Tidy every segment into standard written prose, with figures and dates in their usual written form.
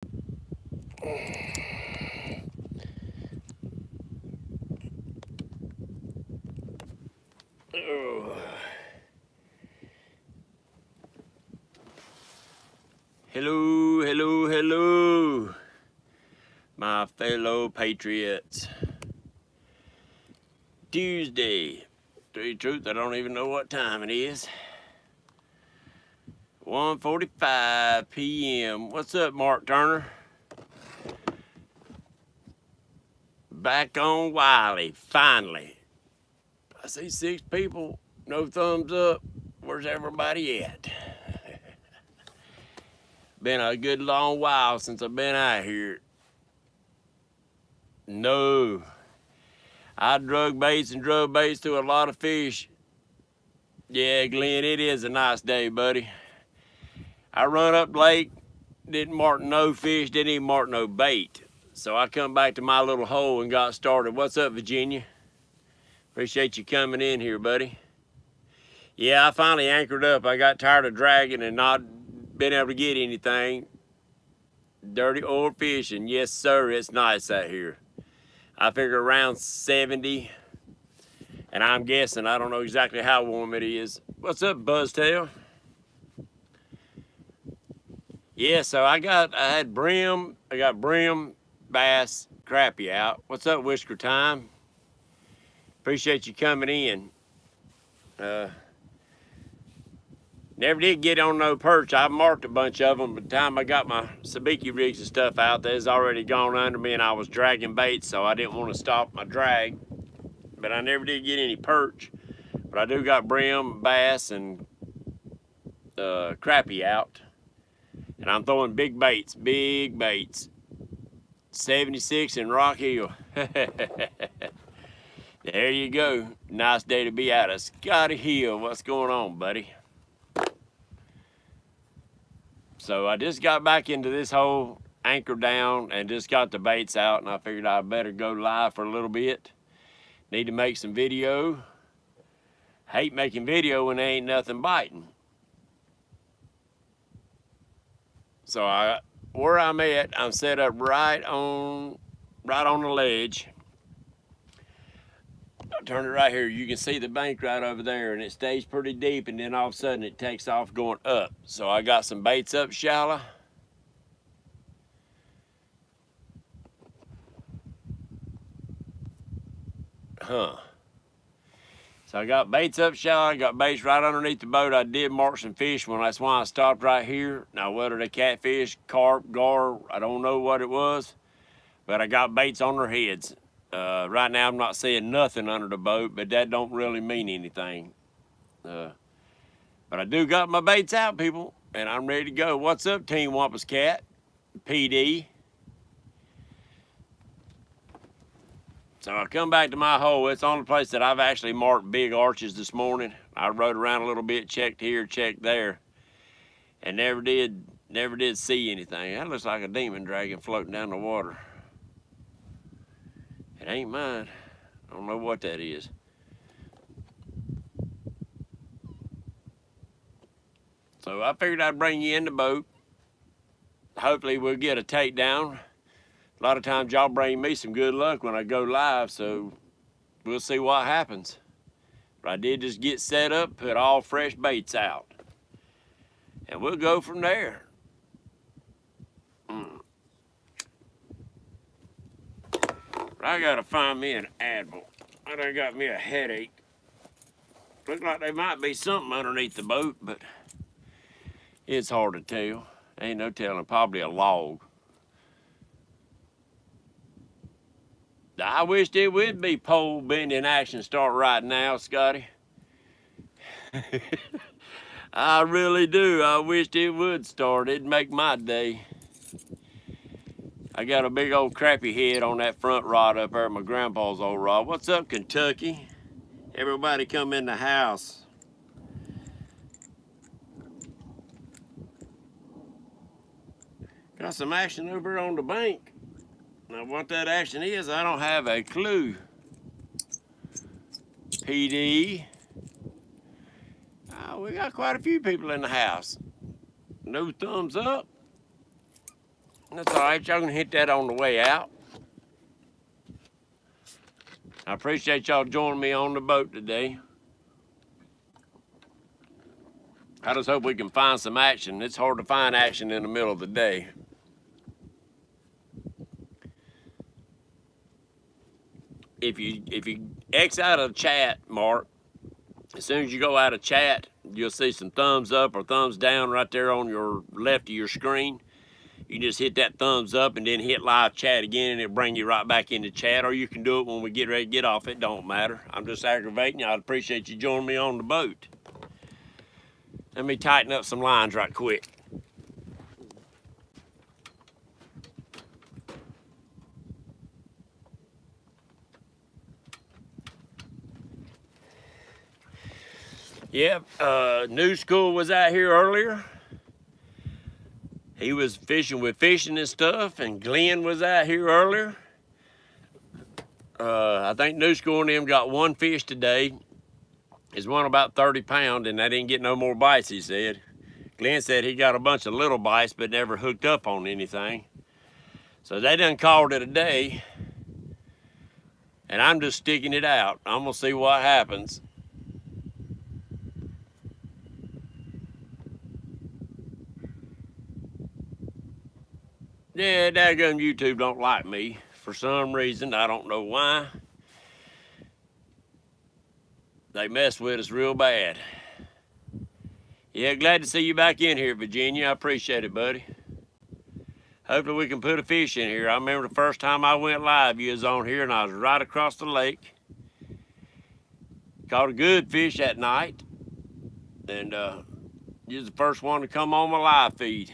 Oh. Hello, hello, hello, my fellow patriots. Tuesday. To tell you the truth, I don't even know what time it is. 1:45 p.m. What's up, Mark Turner? Back on Wylie, finally. I see 6 people, no thumbs up. Where's everybody at? Been a good long while since I've been out here. No. I drug baits and drug baits to a lot of fish. Yeah, Glenn, it is a nice day, buddy. I run up lake, didn't mark no fish, didn't even mark no bait. So I come back to my little hole and got started. What's up, Virginia? Appreciate you coming in here, buddy. Yeah, I finally anchored up. I got tired of dragging and not being able to get anything. Dirty old fishing. Yes, sir, it's nice out here. I figure around 70. And I'm guessing, I don't know exactly how warm it is. What's up, Buzztail? Yeah, so I had brim, I got brim, bass, crappie out. What's up, Whisker Time? Appreciate you coming in. Never did get on no perch. I marked a bunch of them. By the time I got my sabiki rigs and stuff out, they's already gone under me and I was dragging bait, so I didn't want to stop my drag. But I never did get any perch. But I do got brim, bass, and crappie out. And I'm throwing big baits, big baits. 76 in Rock Hill. There you go. Nice day to be out of Scotty Hill. What's going on, buddy? So I just got back into this hole, anchored down, and just got the baits out, and I figured I better go live for a little bit. Need to make some video. Hate making video when there ain't nothing biting. So where I'm at, I'm set up right on the ledge. I'll turn it right here. You can see the bank right over there, and it stays pretty deep, and then all of a sudden it takes off going up. So I got some baits up shallow. So I got baits up shallow, I got baits right underneath the boat. I did mark some fish when that's why I stopped right here. Now whether they catfish, carp, gar, I don't know what it was, but I got baits on their heads. Right now I'm not seeing nothing under the boat, but that don't really mean anything. But I do got my baits out, people, and I'm ready to go. What's up, Team Wampus Cat? PD. So I come back to my hole. It's the only place that I've actually marked big arches this morning. I rode around a little bit, checked here, checked there, and never did see anything. That looks like a demon dragon floating down the water. It ain't mine. I don't know what that is. So I figured I'd bring you in the boat. Hopefully we'll get a takedown. A lot of times y'all bring me some good luck when I go live, so we'll see what happens. But I did just get set up, put all fresh baits out. And we'll go from there. I gotta find me an admiral. I done got me a headache. Look like there might be something underneath the boat, but it's hard to tell. Ain't no telling, probably a log. I wished it would be pole bending action start right now, Scotty. I really do. I wished it would start. It'd make my day. I got a big old crappie head on that front rod up there at my grandpa's old rod. What's up, Kentucky? Everybody come in the house. Got some action over on the bank. Now what that action is, I don't have a clue. PD. Oh, we got quite a few people in the house. No thumbs up. That's all right. Y'all can hit that on the way out. I appreciate y'all joining me on the boat today. I just hope we can find some action. It's hard to find action in the middle of the day. If you X out of chat, Mark, as soon as you go out of chat, you'll see some thumbs up or thumbs down right there on your left of your screen. You just hit that thumbs up and then hit live chat again, and it'll bring you right back into chat. Or you can do it when we get ready to get off. It don't matter. I'm just aggravating you. I'd appreciate you joining me on the boat. Let me tighten up some lines right quick. Yep, New School was out here earlier. He was fishing with fishing and stuff, and Glenn was out here earlier. I think New School and them got one fish today. It's one about 30 pounds, and they didn't get no more bites, he said. Glenn said he got a bunch of little bites, but never hooked up on anything. So they done called it a day, and I'm just sticking it out. I'm gonna see what happens. Yeah, daggone YouTube don't like me for some reason. I don't know why. They mess with us real bad. Yeah, glad to see you back in here, Virginia. I appreciate it, buddy. Hopefully we can put a fish in here. I remember the first time I went live, you was on here and I was right across the lake. Caught a good fish that night. And you was the first one to come on my live feed.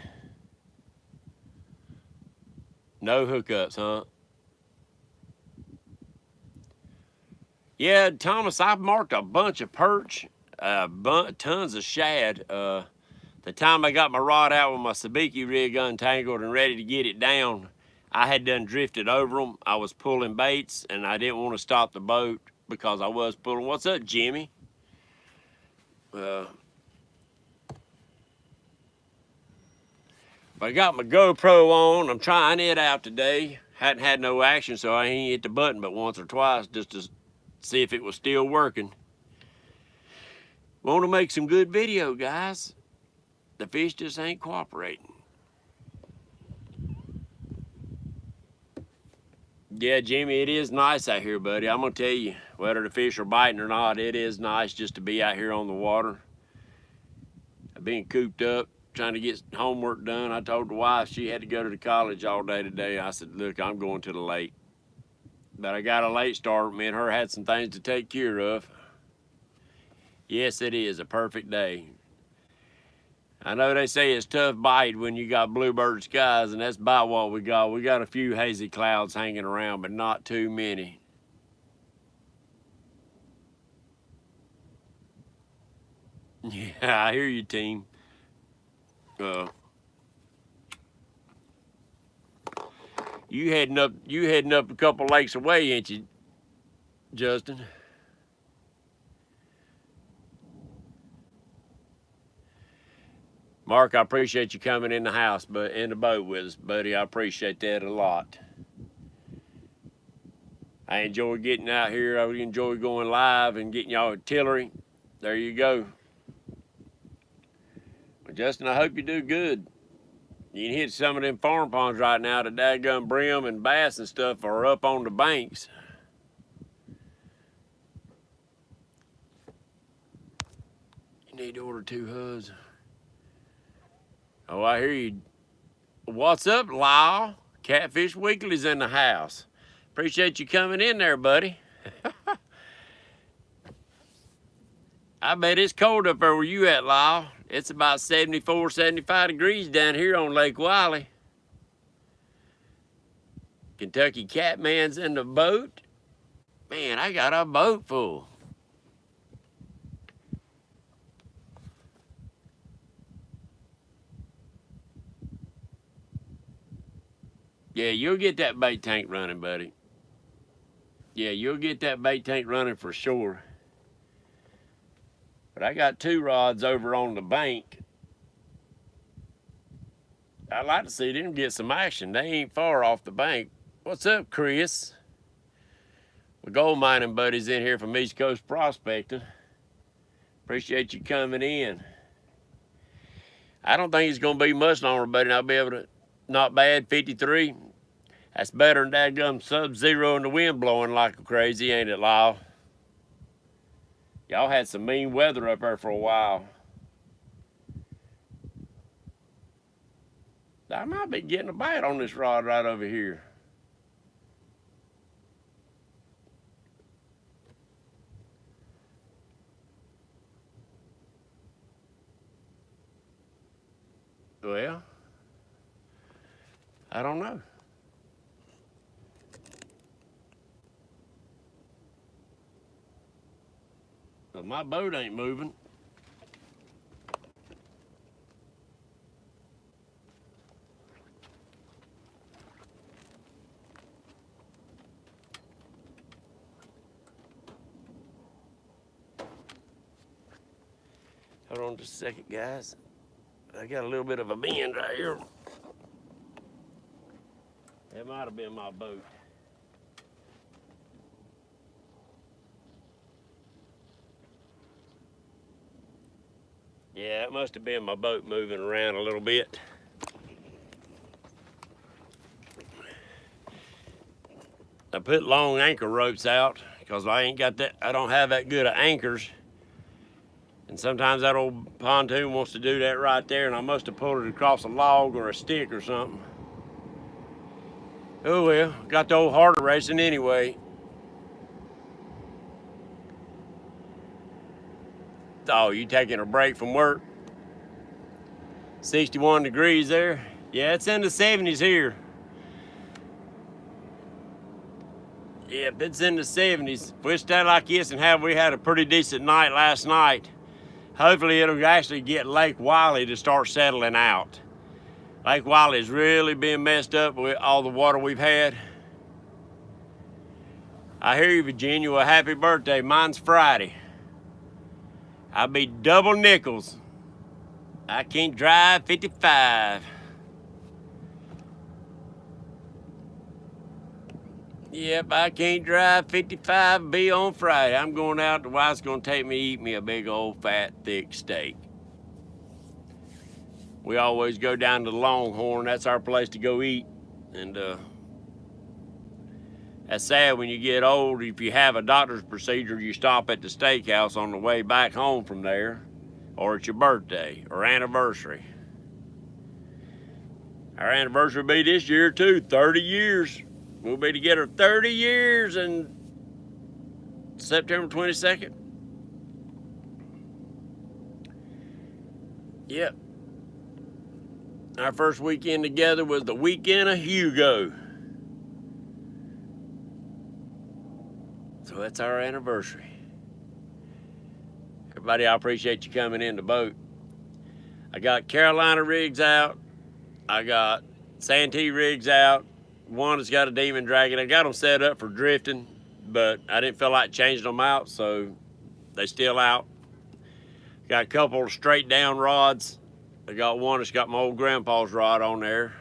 No hookups, huh? Yeah, Thomas, I've marked a bunch of perch, tons of shad. The time I got my rod out with my sabiki rig untangled and ready to get it down, I had done drifted over them. I was pulling baits, and I didn't want to stop the boat because I was pulling. What's up, Jimmy? But I got my GoPro on. I'm trying it out today. Hadn't had no action, so I ain't hit the button but once or twice just to see if it was still working. Want to make some good video, guys. The fish just ain't cooperating. Yeah, Jimmy, it is nice out here, buddy. I'm going to tell you, whether the fish are biting or not, it is nice just to be out here on the water. I've been cooped up, trying to get homework done. I told the wife she had to go to the college all day today. I said, look, I'm going to the lake. But I got a late start. Me and her had some things to take care of. Yes, it is a perfect day. I know they say it's tough bite when you got bluebird skies, and that's about what we got. We got a few hazy clouds hanging around, but not too many. Yeah, I hear you, team. You heading up a couple lakes away, ain't you, Justin? Mark, I appreciate you coming in the house, but in the boat with us, buddy. I appreciate that a lot. I enjoy getting out here. I enjoy going live and getting y'all artillery. There you go. Well, Justin, I hope you do good. You can hit some of them farm ponds right now. The daggum brim and bass and stuff are up on the banks. You need to order 2 hubs. Oh, I hear you. What's up, Lyle? Catfish Weekly's in the house. Appreciate you coming in there, buddy. I bet it's cold up there where you at, Lyle. It's about 74, 75 degrees down here on Lake Wylie. Kentucky Catman's in the boat. Man, I got a boat full. Yeah, you'll get that bait tank running, buddy. Yeah, you'll get that bait tank running for sure. But I got 2 rods over on the bank. I'd like to see them get some action. They ain't far off the bank. What's up, Chris? We're gold mining buddies in here from East Coast Prospecting. Appreciate you coming in. I don't think it's going to be much longer, buddy, and I'll be able to, not bad, 53. That's better than dadgum sub-zero and the wind blowing like crazy, ain't it, Lyle? Y'all had some mean weather up there for a while. I might be getting a bite on this rod right over here. Well, I don't know. But my boat ain't moving. Hold on just a second, guys. I got a little bit of a bend right here. That might have been my boat. Yeah, it must have been my boat moving around a little bit. I put long anchor ropes out because I don't have that good of anchors. And sometimes that old pontoon wants to do that right there, and I must have pulled it across a log or a stick or something. Oh well, got the old heart racing anyway. Oh, you taking a break from work? 61 degrees there. Yeah, it's in the 70s here. Yep, it's in the 70s. If we stay like this and we had a pretty decent night last night, hopefully it'll actually get Lake Wylie to start settling out. Lake Wylie's really been messed up with all the water we've had. I hear you, Virginia. Well, happy birthday. Mine's Friday. I'll be double nickels. I can't drive 55. Yep, I can't drive 55, be on Friday. I'm going out, the wife's gonna take me eat me a big old fat thick steak. We always go down to the Longhorn, that's our place to go eat. And that's sad when you get old, if you have a doctor's procedure, you stop at the steakhouse on the way back home from there, or it's your birthday or anniversary. Our anniversary will be this year too, 30 years. We'll be together 30 years and September 22nd. Yep. Our first weekend together was the weekend of Hugo. So that's our anniversary. Everybody, I appreciate you coming in the boat. I got Carolina rigs out. I got Santee rigs out. One has got a Demon Dragon. I got them set up for drifting, but I didn't feel like changing them out, so they still out. Got a couple of straight down rods. I got one that's got my old grandpa's rod on there.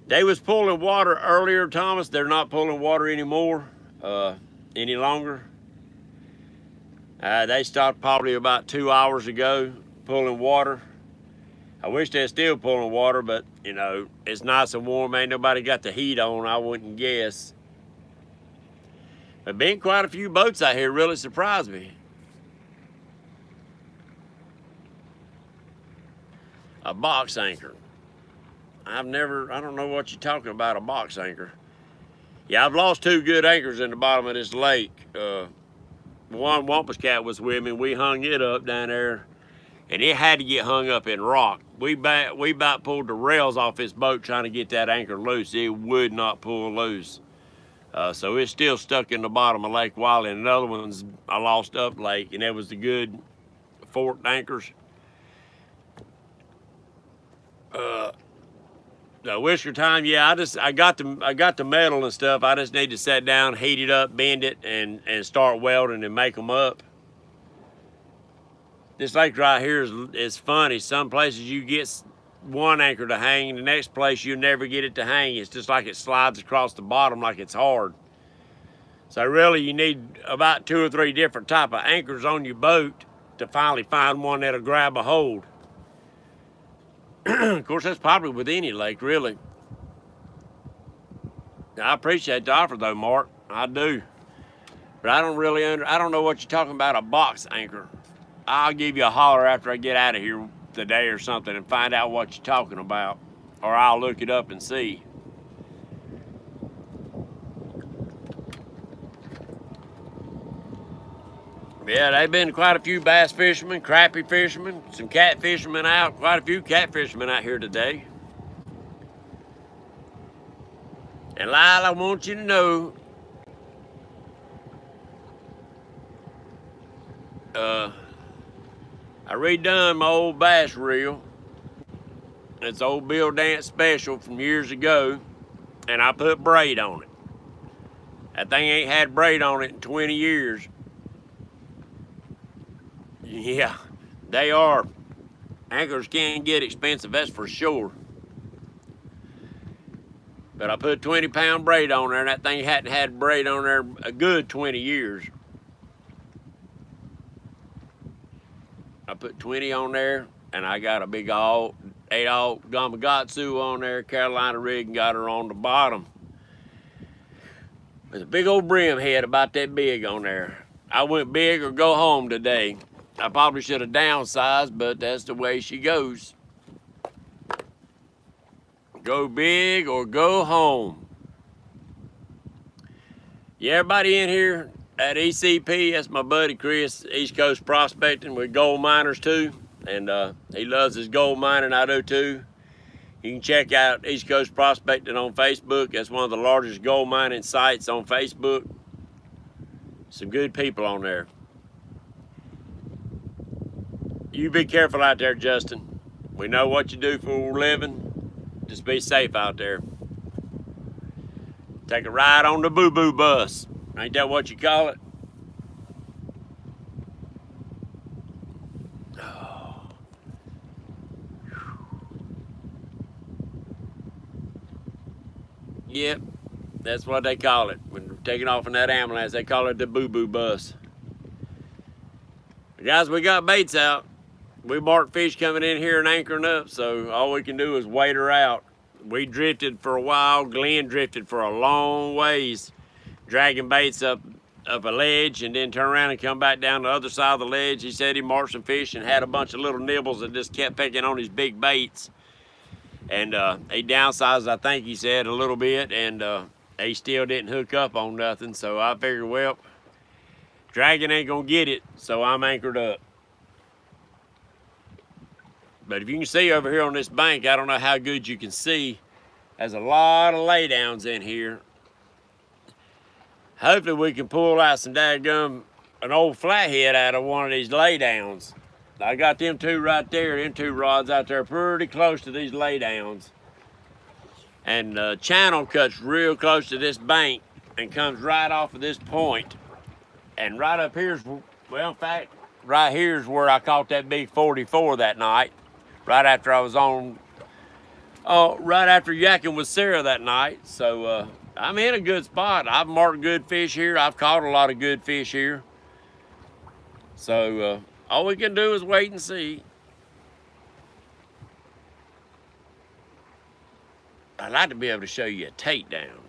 They was pulling water earlier, Thomas. They're not pulling water anymore, any longer. They stopped probably about 2 hours ago pulling water. I wish they're still pulling water, but you know, it's nice and warm. Ain't nobody got the heat on, I wouldn't guess. But being quite a few boats out here really surprised me. A box anchor. I don't know what you're talking about, a box anchor. Yeah, I've lost 2 good anchors in the bottom of this lake. One Wampus Cat was with me. We hung it up down there, and it had to get hung up in rock. We about pulled the rails off this boat trying to get that anchor loose. It would not pull loose. So it's still stuck in the bottom of Lake Wylie. And another one's I lost up lake, and that was the good forked anchors. The whisker time, yeah, I got the metal and stuff. I just need to sit down, heat it up, bend it, and start welding and make them up. This lake right here is funny. Some places you get one anchor to hang, and the next place you'll never get it to hang. It's just like it slides across the bottom like it's hard. So really you need about 2 or 3 different type of anchors on your boat to finally find one that'll grab a hold. Of course, that's probably with any lake, really. I appreciate the offer though, Mark. I do. But I don't know what you're talking about, a box anchor. I'll give you a holler after I get out of here today or something and find out what you're talking about. Or I'll look it up and see. Yeah, they've been quite a few bass fishermen, crappie fishermen, some cat fishermen out, quite a few cat fishermen out here today. And Lyle, I want you to know, I redone my old bass reel. It's old Bill Dance special from years ago, and I put braid on it. That thing ain't had braid on it in 20 years. Yeah, they are. Anchors can get expensive, that's for sure. But I put 20-pound braid on there, and that thing hadn't had braid on there a good 20 years. I put 20 on there, and I got a big 8-aught Gamakatsu on there, Carolina rig, and got her on the bottom. With a big old brim head about that big on there. I went big or go home today. I probably should have downsized, but that's the way she goes. Go big or go home. Yeah, everybody in here at ECP, that's my buddy Chris, East Coast Prospecting with gold miners too. And he loves his gold mining, I do too. You can check out East Coast Prospecting on Facebook. That's one of the largest gold mining sites on Facebook. Some good people on there. You be careful out there, Justin. We know what you do for a living. Just be safe out there. Take a ride on the boo-boo bus. Ain't that what you call it? Oh. Yep, that's what they call it. When they're taking off in that ambulance, they call it the boo-boo bus. But guys, we got baits out. We marked fish coming in here and anchoring up, so all we can do is wait her out. We drifted for a while. Glenn drifted for a long ways, dragging baits up a ledge and then turn around and come back down the other side of the ledge. He said he marked some fish and had a bunch of little nibbles that just kept pecking on his big baits. And he downsized, I think he said, a little bit, and he still didn't hook up on nothing. So I figured, well, dragging ain't gonna get it, so I'm anchored up. But if you can see over here on this bank, I don't know how good you can see, there's a lot of laydowns in here. Hopefully we can pull out some an old flathead out of one of these laydowns. I got them two right there, them 2 rods out there pretty close to these laydowns. And the channel cuts real close to this bank and comes right off of this point. And right up here's, well, in fact, right here's where I caught that big 44 that night. Right after I was on, right after yakking with Sarah that night. So I'm in a good spot. I've marked good fish here. I've caught a lot of good fish here. So all we can do is wait and see. I'd like to be able to show you a takedown.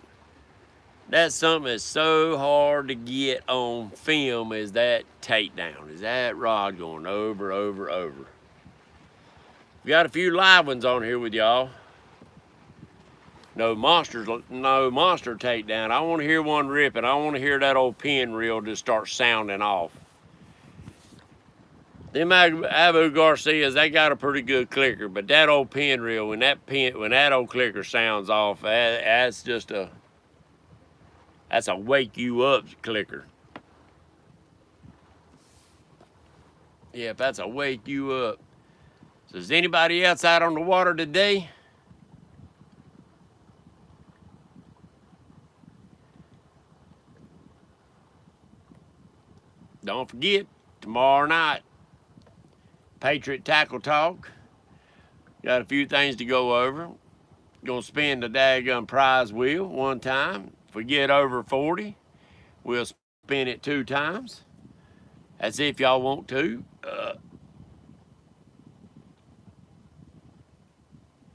That's something that's so hard to get on film, is that takedown. Is that rod going over, over, over. We got a few live ones on here with y'all. No monster takedown. I want to hear one ripping. I want to hear that old pin reel just start sounding off. Them Abu Garcias, they got a pretty good clicker, but that old pin reel, when that old clicker sounds off, that's a wake you up clicker. Yeah, that's a wake you up. So is anybody else out on the water today? Don't forget, tomorrow night, Patriot Tackle Talk. Got a few things to go over. Gonna spin the daggum prize wheel one time. If we get over 40, we'll spin it 2 times. That's if y'all want to.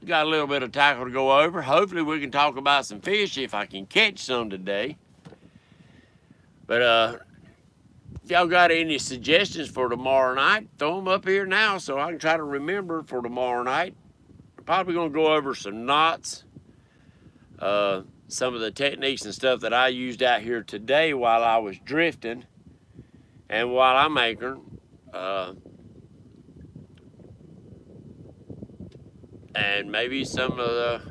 Got a little bit of tackle to go over. Hopefully we can talk about some fish if I can catch some today. But if y'all got any suggestions for tomorrow night, throw them up here now so I can try to remember for tomorrow night. We're probably gonna go over some knots, some of the techniques and stuff that I used out here today while I was drifting and while I'm anchoring. And maybe some of the,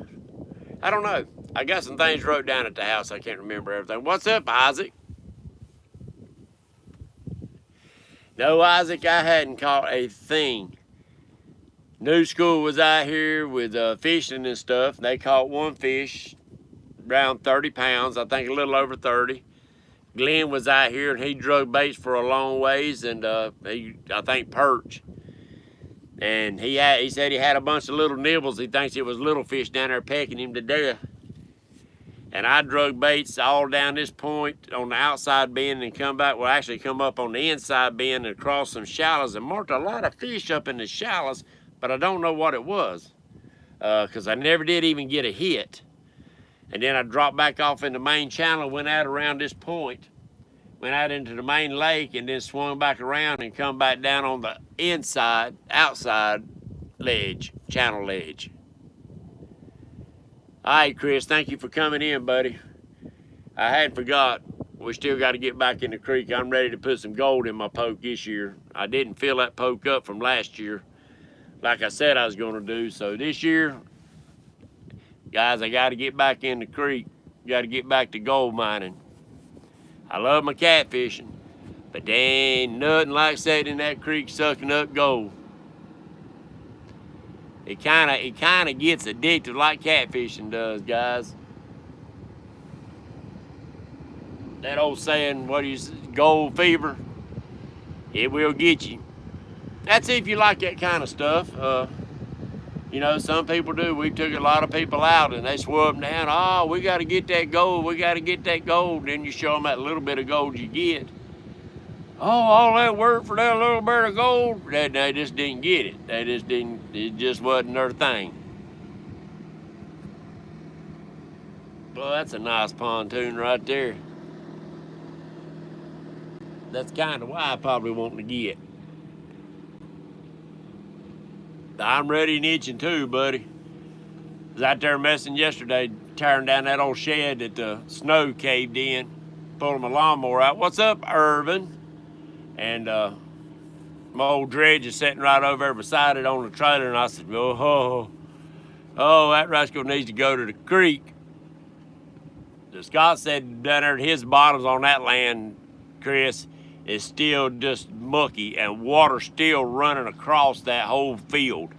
I don't know. I got some things wrote down at the house. I can't remember everything. What's up, Isaac? No, Isaac, I hadn't caught a thing. New School was out here with fishing and stuff. They caught one fish, around 30 pounds, I think a little over 30. Glenn was out here and he drug baits for a long ways, and I think perch. And he said he had a bunch of little nibbles. He thinks it was little fish down there pecking him to death. And I drug baits all down this point on the outside bend and come back, well, actually come up on the inside bend and across some shallows and marked a lot of fish up in the shallows, but I don't know what it was because I never did even get a hit. And then I dropped back off in the main channel, went out around this point, went out into the main lake, and then swung back around and come back down on the outside ledge, channel ledge. All right, Chris, thank you for coming in, buddy. I hadn't forgot. We still got to get back in the creek. I'm ready to put some gold in my poke this year. I didn't fill that poke up from last year like I said I was going to do. So this year, guys, I got to get back in the creek. Got to get back to gold mining. I love my catfishing, but there ain't nothing like sitting in that creek sucking up gold. It kind of gets addictive like catfishing does, guys. That old saying, what is gold fever? It will get you. That's if you like that kind of stuff. You know, some people do. We took a lot of people out and they swore them down. Oh, we got to get that gold. We got to get that gold. Then you show them that little bit of gold you get. Oh, all that work for that little bit of gold? They just didn't get it. They just didn't, it just wasn't their thing. Well, that's a nice pontoon right there. That's kind of why I probably want to get. I'm ready and itching too, buddy. I was out there messing yesterday, tearing down that old shed that the snow caved in, pulling my lawnmower out. What's up, Irvin? And my old dredge is sitting right over there beside it on the trailer, and I said, oh, that rascal needs to go to the creek. The Scott said down there his bottoms on that land, Chris, is still just mucky and water still running across that whole field.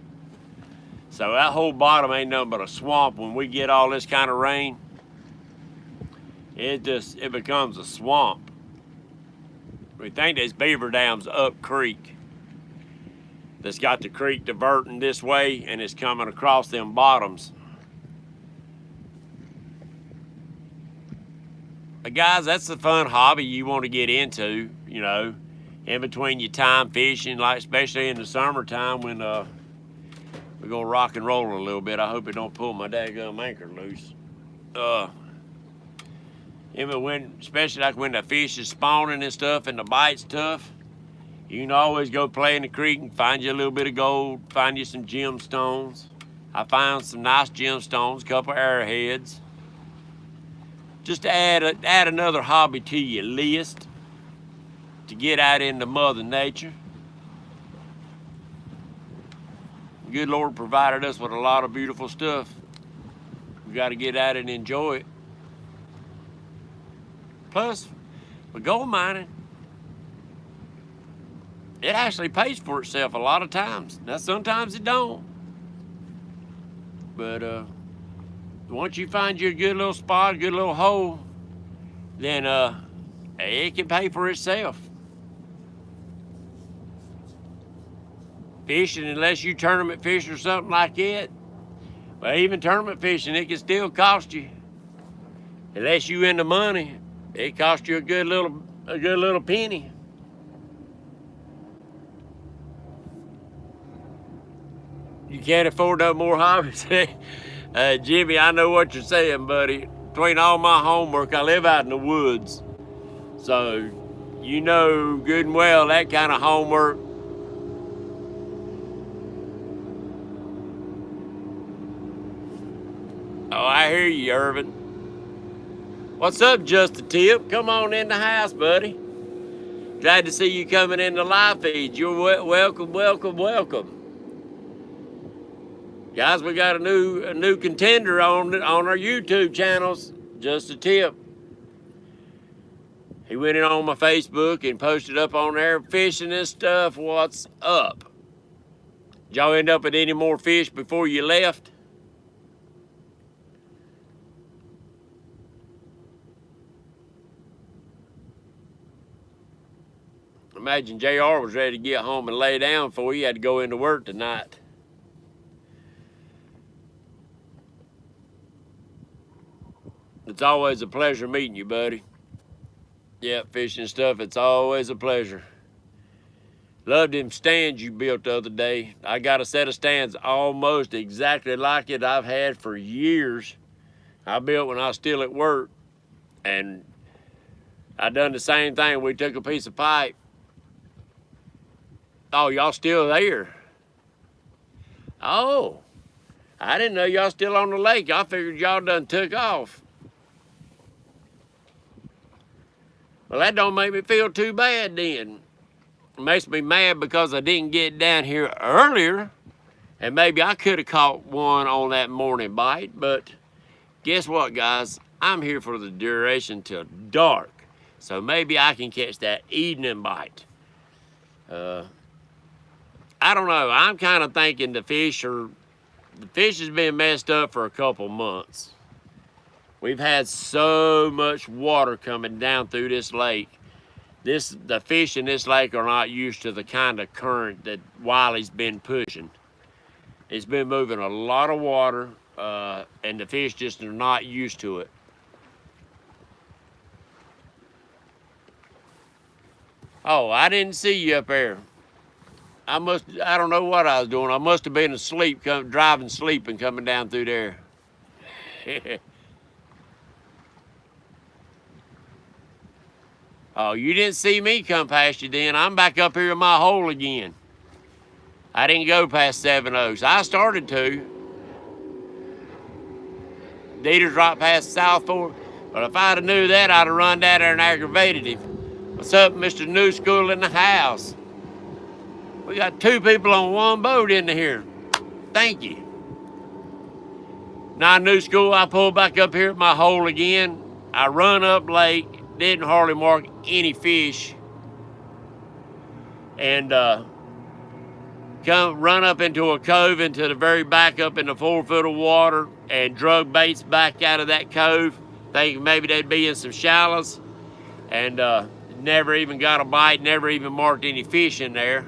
So that whole bottom ain't nothing but a swamp. When we get all this kind of rain, it becomes a swamp. We think there's beaver dams up creek that's got the creek diverting this way and it's coming across them bottoms. But guys, that's the fun hobby you want to get into, you know, in between your time fishing, like especially in the summertime when we're gonna rock and roll a little bit. I hope it don't pull my daggum anchor loose. Especially like when the fish is spawning and stuff and the bite's tough, you can always go play in the creek and find you a little bit of gold, find you some gemstones. I found some nice gemstones, a couple arrowheads. Just to add another hobby to your list, to get out into Mother Nature. Good Lord provided us with a lot of beautiful stuff. We got to get out and enjoy it. Plus, with gold mining, it actually pays for itself a lot of times. Now, sometimes it don't. But once you find you a good little spot, a good little hole, then it can pay for itself. fishing, unless you tournament fish or something like that. Well, even tournament fishing, it can still cost you. Unless you in the money, it costs you a good little penny. You can't afford no more hobbies. Jimmy, I know what you're saying, buddy. Between all my homework, I live out in the woods. So, you know good and well that kind of homework. Oh, I hear you, Irvin. What's up, Just a Tip? Come on in the house, buddy. Glad to see you coming in the live feed. You're welcome, welcome, welcome. Guys, we got a new contender on our YouTube channels. Just a Tip. He went in on my Facebook and posted up on there fishing and stuff. What's up? Did y'all end up with any more fish before you left? Imagine JR was ready to get home and lay down before he had to go into work tonight. It's always a pleasure meeting you, buddy. Yeah, fishing stuff, it's always a pleasure. Loved them stands you built the other day. I got a set of stands almost exactly like it I've had for years. I built when I was still at work. And I done the same thing. We took a piece of pipe. Oh, y'all still there? Oh, I didn't know y'all still on the lake. I figured y'all done took off. Well, that don't make me feel too bad then. It makes me mad because I didn't get down here earlier. And maybe I could have caught one on that morning bite. But guess what, guys? I'm here for the duration till dark. So maybe I can catch that evening bite. I don't know. I'm kind of thinking the fish has been messed up for a couple months. We've had so much water coming down through this lake. The fish in this lake are not used to the kind of current that Wylie's been pushing. It's been moving a lot of water, and the fish just are not used to it. Oh, I didn't see you up there. I don't know what I was doing. I must have been asleep, driving sleep and coming down through there. Oh, you didn't see me come past you then. I'm back up here in my hole again. I didn't go past 7 Oaks. I started to. Dieter's right past South Fork. But if I'd have knew that, I'd have run down there and aggravated him. What's up, Mr. New School in the house? We got 2 people on one boat in here. Thank you. Now, New School, I pulled back up here at my hole again. I run up lake, didn't hardly mark any fish. And run up into a cove into the very back up in the 4 foot of water and drug baits back out of that cove, thinking maybe they'd be in some shallows. And never even got a bite, never even marked any fish in there.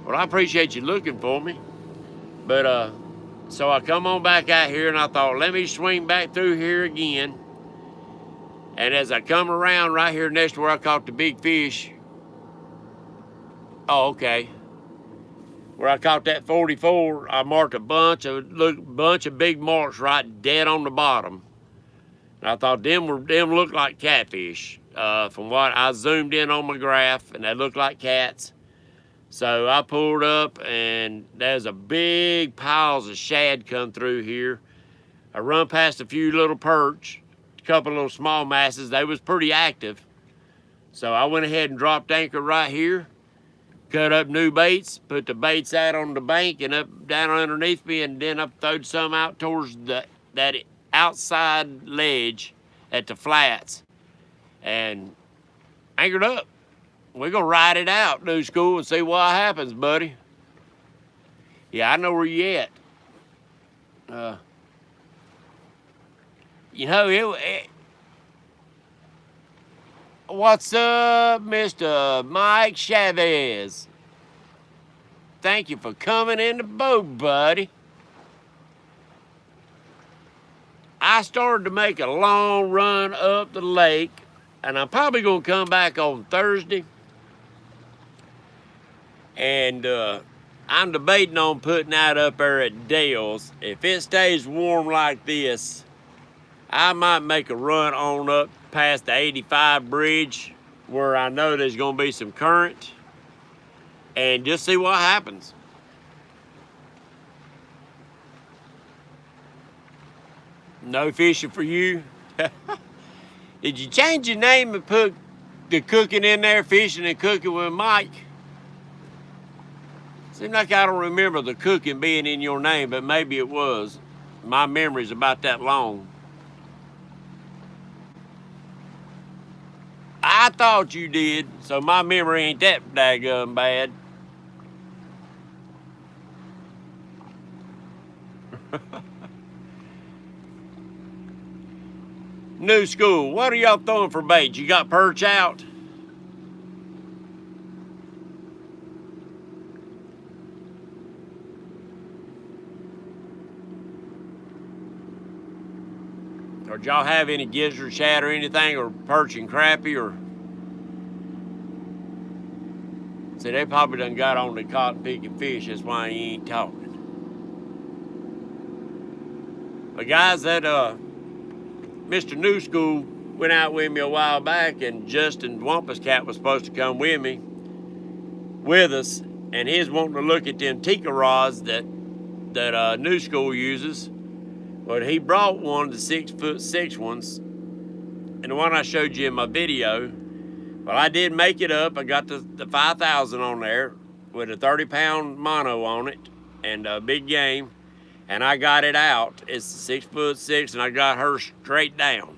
Well, I appreciate you looking for me. But, so I come on back out here and I thought, let me swing back through here again. And as I come around right here next to where I caught the big fish, oh, okay, where I caught that 44, I marked a bunch of big marks right dead on the bottom. And I thought them looked like catfish. From what I zoomed in on my graph, and they looked like cats. So I pulled up, and there's a big piles of shad come through here. I run past a few little perch, a couple little small masses. They was pretty active. So I went ahead and dropped anchor right here, cut up new baits, put the baits out on the bank and up down underneath me, and then I throwed some out towards that outside ledge at the flats and anchored up. We're going to ride it out, New School, and see what happens, buddy. Yeah, I know where you at. You know, What's up, Mr. Mike Chavez? Thank you for coming in the boat, buddy. I started to make a long run up the lake, and I'm probably going to come back on Thursday. And I'm debating on putting that up there at Dale's. If it stays warm like this, I might make a run on up past the 85 bridge where I know there's going to be some current and just see what happens. No fishing for you? Did you change your name and put the cooking in there, fishing and cooking with Mike? Seems like I don't remember the cooking being in your name, but maybe it was. My memory's about that long. I thought you did, so my memory ain't that daggum bad. New school, what are y'all throwing for bait? You got perch out? Or did y'all have any gizzard, shad, or anything, or perch and crappie, or? See, they probably done got on the cotton picking fish, that's why he ain't talking. But guys, that Mr. New School went out with me a while back, and Justin Wampus Cat was supposed to come with us, and he's wanting to look at them Tika rods that New School uses. But he brought one of the 6'6" ones, and the one I showed you in my video. Well, I did make it up. I got the 5,000 on there with a 30-pound mono on it and a big game, and I got it out. It's 6'6", and I got her straight down.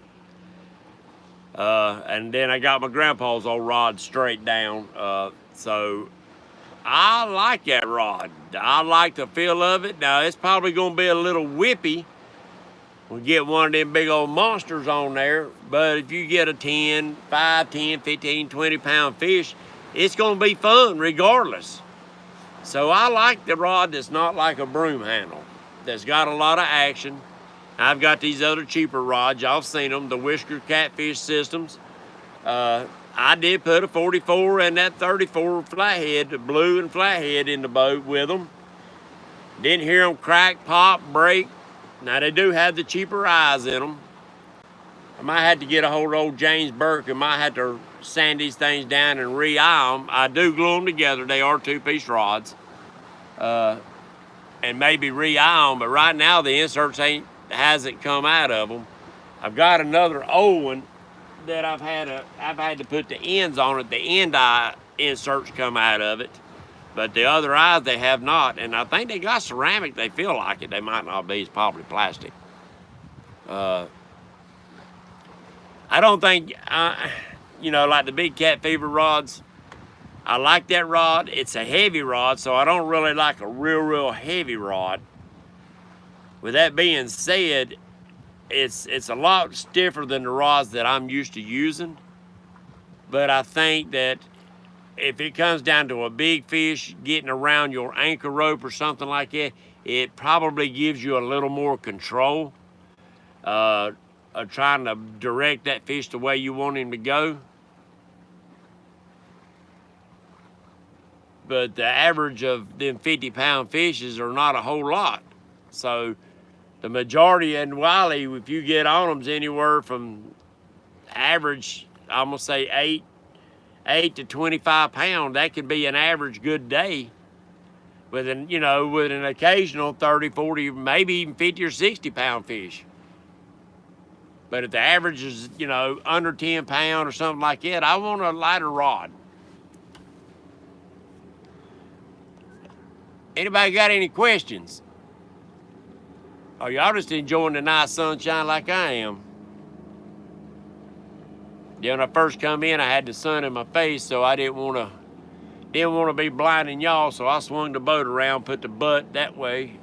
And then I got my grandpa's old rod straight down. So I like that rod. I like the feel of it. Now, it's probably going to be a little whippy. We'll get one of them big old monsters on there, but if you get a 5, 10, 15, 20-pound fish, it's going to be fun regardless. So I like the rod that's not like a broom handle, that's got a lot of action. I've got these other cheaper rods. Y'all seen them, the Whisker Catfish Systems. I did put a 44 and that 34 flathead, the blue and flathead, in the boat with them. Didn't hear them crack, pop, break. Now, they do have the cheaper eyes in them. I might have to get a hold of old James Burke and might have to sand these things down and re-eye them. I do glue them together. They are two-piece rods. And maybe re-eye them, but right now the inserts hasn't come out of them. I've got another old one that I've had to put the ends on it. The end eye inserts come out of it. But the other eyes, they have not. And I think they got ceramic. They feel like it. They might not be. It's probably plastic. I don't think, like the big cat fever rods, I like that rod. It's a heavy rod, so I don't really like a real heavy rod. With that being said, it's a lot stiffer than the rods that I'm used to using. But I think that if it comes down to a big fish getting around your anchor rope or something like that, it probably gives you a little more control of trying to direct that fish the way you want him to go. But the average of them 50-pound fishes are not a whole lot. So the majority in Wylie, if you get on them, is anywhere from average, I'm gonna say 8 to 25 pound. That could be an average good day with an occasional 30, 40, maybe even 50 or 60 pound fish. But if the average is, under 10 pound or something like that, I want a lighter rod. Anybody got any questions? Or y'all just enjoying the nice sunshine like I am? When I first come in, I had the sun in my face, so I didn't want to be blinding y'all, so I swung the boat around, put the butt that way.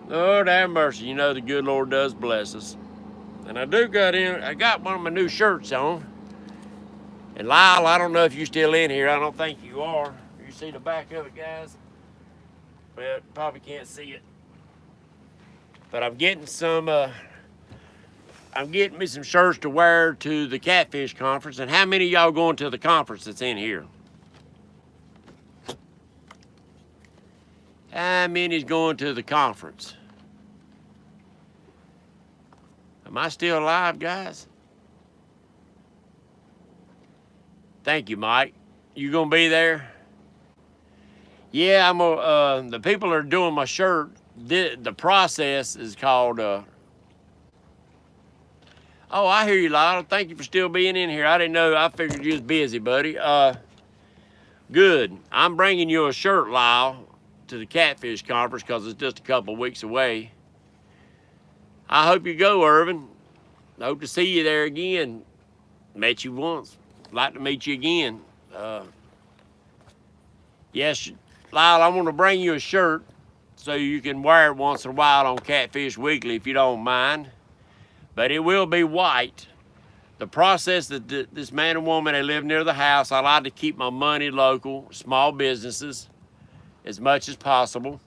Lord have mercy, the good Lord does bless us. And I got one of my new shirts on. And Lyle, I don't know if you're still in here. I don't think you are. You see the back of it, guys? Well, probably can't see it. But I'm getting me some shirts to wear to the Catfish Conference. And how many of y'all going to the conference that's in here? How many's going to the conference? Am I still alive, guys? Thank you, Mike. You gonna be there? Yeah, the people that are doing my shirt, the process is called, oh, I hear you, Lyle. Thank you for still being in here. I didn't know, I figured you was busy, buddy. Good. I'm bringing you a shirt, Lyle, to the Catfish Conference because it's just a couple weeks away. I hope you go, Irvin. I hope to see you there again. Met you once. Like to meet you again. Yes, Lyle, I want to bring you a shirt so you can wear it once in a while on Catfish Weekly if you don't mind. But it will be white. The process that this man and woman, they live near the house. I like to keep my money local, small businesses, as much as possible.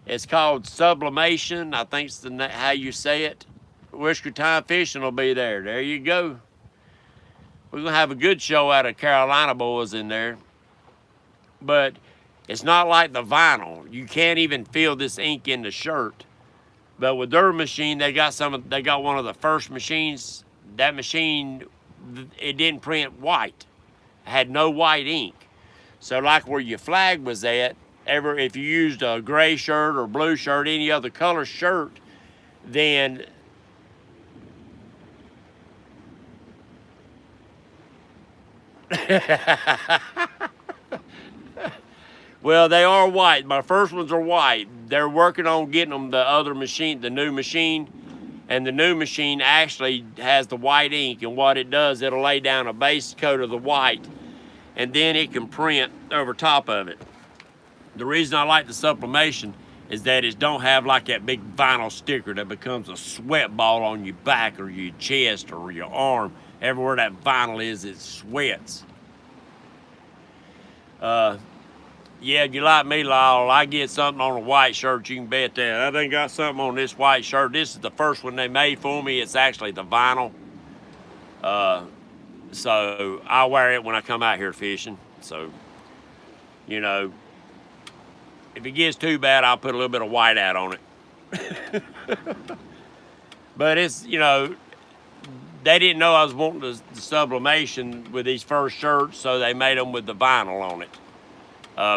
It's called sublimation. I think it's how you say it. Whisker Time Fishing will be there. There you go. We're going to have a good show out of Carolina boys in there. But it's not like the vinyl. You can't even feel this ink in the shirt. But with their machine, they got one of the first machines. That machine, it didn't print white. It had no white ink. So like where your flag was at, if you used a gray shirt or blue shirt, any other color shirt, then well, they are white. My first ones are white. They're working on getting them the other machine, the new machine. And the new machine actually has the white ink. And what it does, it'll lay down a base coat of the white. And then it can print over top of it. The reason I like the sublimation is that it don't have like that big vinyl sticker that becomes a sweat ball on your back or your chest or your arm. Everywhere that vinyl is, it sweats. Yeah, if you like me, Lyle, I get something on a white shirt, you can bet that. I done got something on this white shirt. This is the first one they made for me. It's actually the vinyl. So I wear it when I come out here fishing. So, you know, if it gets too bad, I'll put a little bit of white out on it. But it's, you know, they didn't know I was wanting the sublimation with these first shirts, so they made them with the vinyl on it.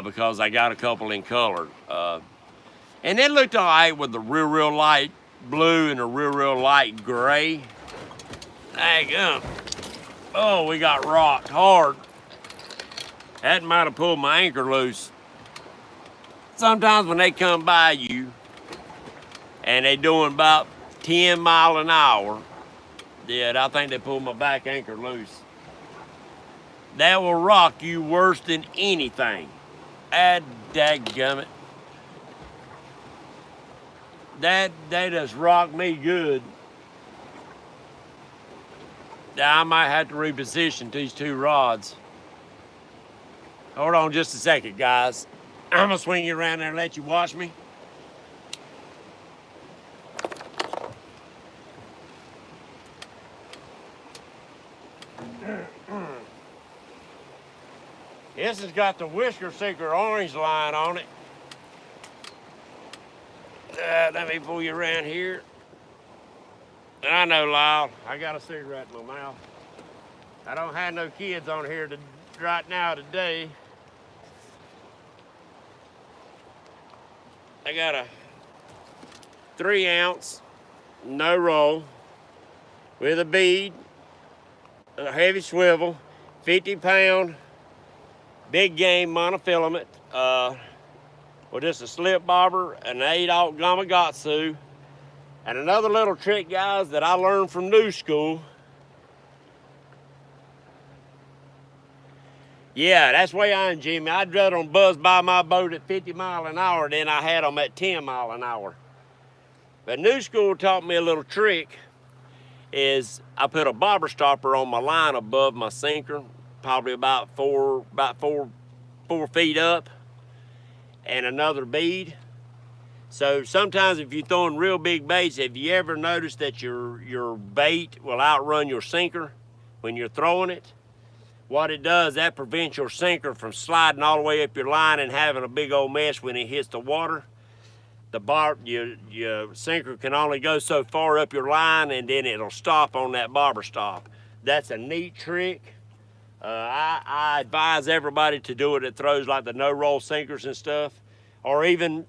Because I got a couple in color. And it looked all right with the real light blue and the real light gray. Dang, oh, we got rocked hard. That might have pulled my anchor loose. Sometimes when they come by you and they doing about 10 miles an hour, yeah, I think they pulled my back anchor loose. That will rock you worse than anything. Dadgummit. They just rocked me good. I might have to reposition these two rods. Hold on just a second, guys. I'm gonna swing you around there and let you watch me. This has got the Whisker Seeker orange line on it. Let me pull you around here. I know, Lyle, I got a cigarette in my mouth. I don't have no kids on here right now today. I got a 3 ounce, no roll, with a bead, a heavy swivel, 50-pound, big game monofilament, with just a slip bobber, an 8/0 Gamakatsu, and another little trick, guys, that I learned from New School. Yeah, that's the way I am, Jimmy. I'd rather them buzz by my boat at 50 miles an hour than I had them at 10 miles an hour. But New School taught me a little trick, is I put a bobber stopper on my line above my sinker, probably about four feet up, and another bead. So sometimes if you're throwing real big baits, have you ever noticed that your bait will outrun your sinker when you're throwing it? What it does, that prevents your sinker from sliding all the way up your line and having a big old mess when it hits the water. Your sinker can only go so far up your line, and then it'll stop on that bobber stop. That's a neat trick. I advise everybody to do it that throws like the no-roll sinkers and stuff, or even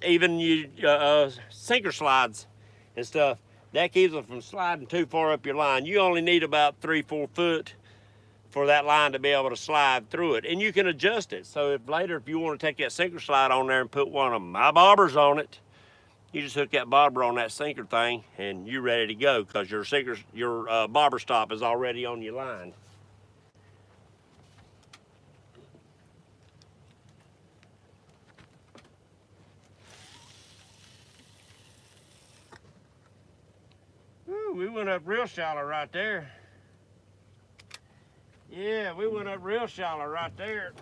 sinker slides and stuff. That keeps them from sliding too far up your line. You only need about 3-4 foot for that line to be able to slide through it, and you can adjust it. So if later, if you want to take that sinker slide on there and put one of my bobbers on it, you just hook that bobber on that sinker thing, and you're ready to go because your bobber stop is already on your line. Ooh, we went up real shallow right there. Yeah, we went up real shallow right there.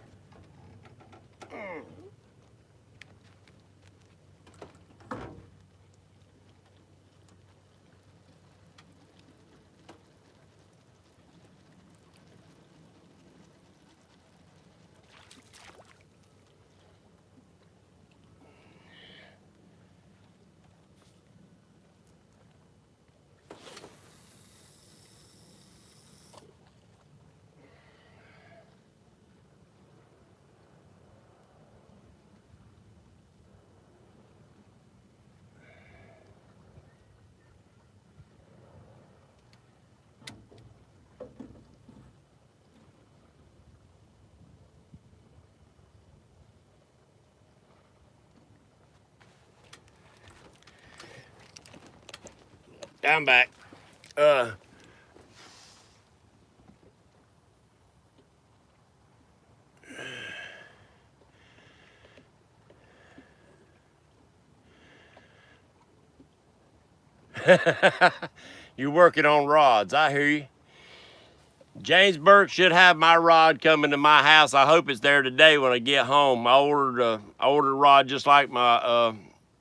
I'm back. You're working on rods, I hear you. James Burke should have my rod coming to my house. I hope it's there today when I get home. I ordered a rod just like my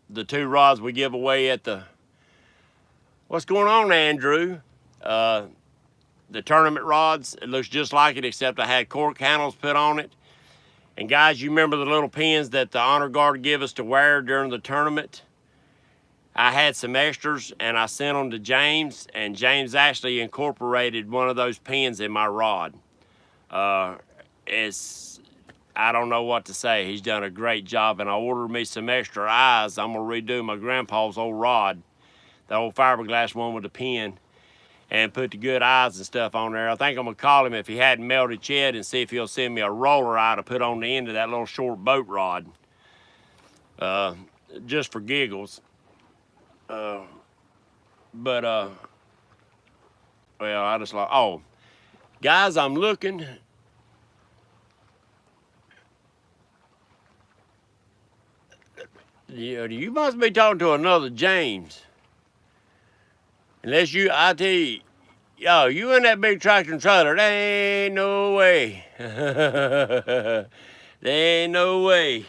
the 2 rods we give away at the... What's going on, Andrew? The tournament rods. It looks just like it, except I had cork handles put on it. And guys, you remember the little pins that the honor guard give us to wear during the tournament? I had some extras and I sent them to James, and James actually incorporated one of those pins in my rod. I don't know what to say. He's done a great job, and I ordered me some extra eyes. I'm gonna redo my grandpa's old rod, the old fiberglass one with the pin, and put the good eyes and stuff on there. I think I'm gonna call him if he hadn't melted yet and see if he'll send me a roller eye to put on the end of that little short boat rod, just for giggles. Well, I just like, oh, guys, I'm looking. You must be talking to another James. Unless I tell you, yo, you in that big tractor and trailer, there ain't no way. There ain't no way.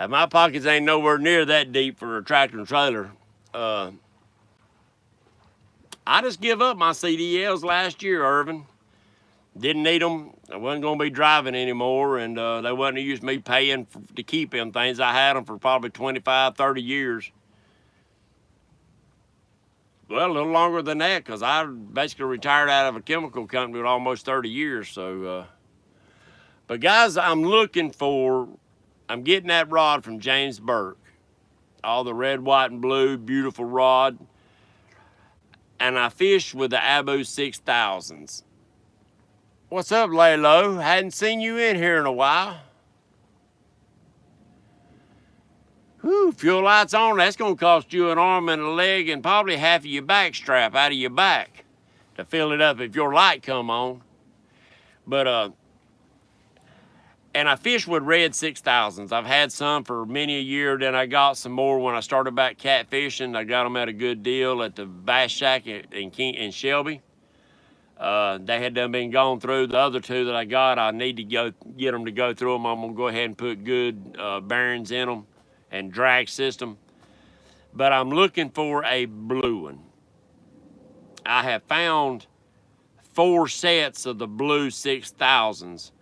My pockets ain't nowhere near that deep for a tractor and trailer. I just give up my CDLs last year, Irvin. Didn't need them. I wasn't going to be driving anymore, and they wasn't use me paying to keep them things. I had them for probably 25, 30 years. Well, a little longer than that, because I basically retired out of a chemical company with almost 30 years. So, but guys, I'm getting that rod from James Burke. All the red, white, and blue, beautiful rod. And I fished with the Abu 6000s. What's up, Laylo? Hadn't seen you in here in a while. Whew, fuel lights on. That's going to cost you an arm and a leg and probably half of your back strap out of your back to fill it up if your light come on. But And I fish with red 6000s. I've had some for many a year. Then I got some more when I started back catfishing. I got them at a good deal at the Bass Shack in Shelby. They had done been gone through. The other two that I got, I need to get them to go through them. I'm gonna go ahead and put good bearings in them and drag system. But I'm looking for a blue one. I have found 4 sets of the blue 6000s.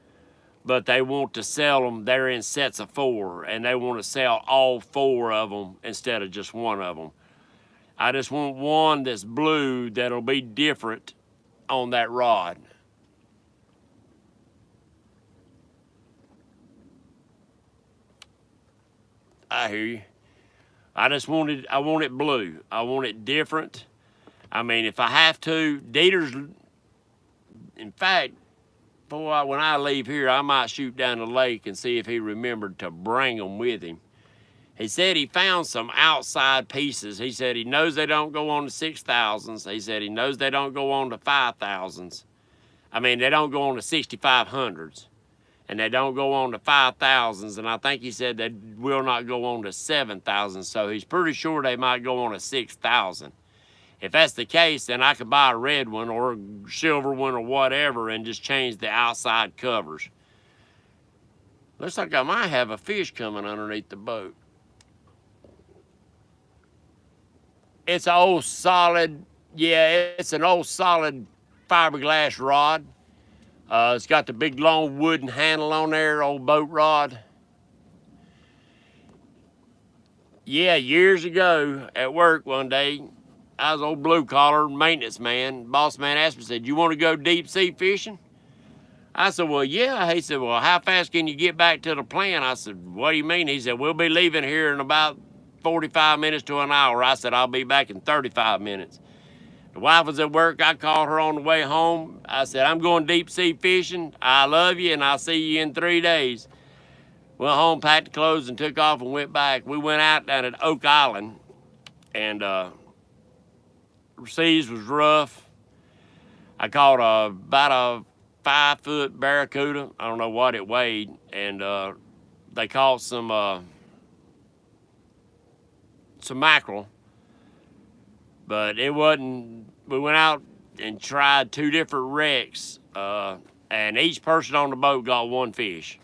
But they want to sell them, they're in sets of 4, and they want to sell all 4 of them instead of just one of them. I just want one that's blue that'll be different on that rod. I hear you. I want it blue. I want it different. I mean, if I have to, Dieter's, in fact, boy, when I leave here, I might shoot down the lake and see if he remembered to bring them with him. He said he found some outside pieces. He said he knows they don't go on the 6000s. He said he knows they don't go on the 5000s. I mean, they don't go on the 6500s. And they don't go on the 5000s. And I think he said they will not go on the 7000s. So he's pretty sure they might go on a 6000. If that's the case, then I could buy a red one or a silver one or whatever and just change the outside covers. Looks like I might have a fish coming underneath the boat. It's an old solid, yeah, it's an old solid fiberglass rod. It's got the big long wooden handle on there, old boat rod. Yeah, years ago at work one day, I was old blue collar maintenance man. Boss man asked me, said, "You want to go deep sea fishing?" I said, "Well, yeah." He said, "Well, how fast can you get back to the plant?" I said, "What do you mean?" He said, "We'll be leaving here in about 45 minutes to an hour." I said, "I'll be back in 35 minutes. The wife was at work. I called her on the way home. I said, "I'm going deep sea fishing. I love you, and I'll see you in 3 days." Went home, packed the clothes, and took off and went back. We went out down at Oak Island, and seas was rough. I caught about a 5-foot barracuda. I don't know what it weighed, and they caught some mackerel, but it wasn't. We went out and tried 2 different wrecks, and each person on the boat got 1 fish.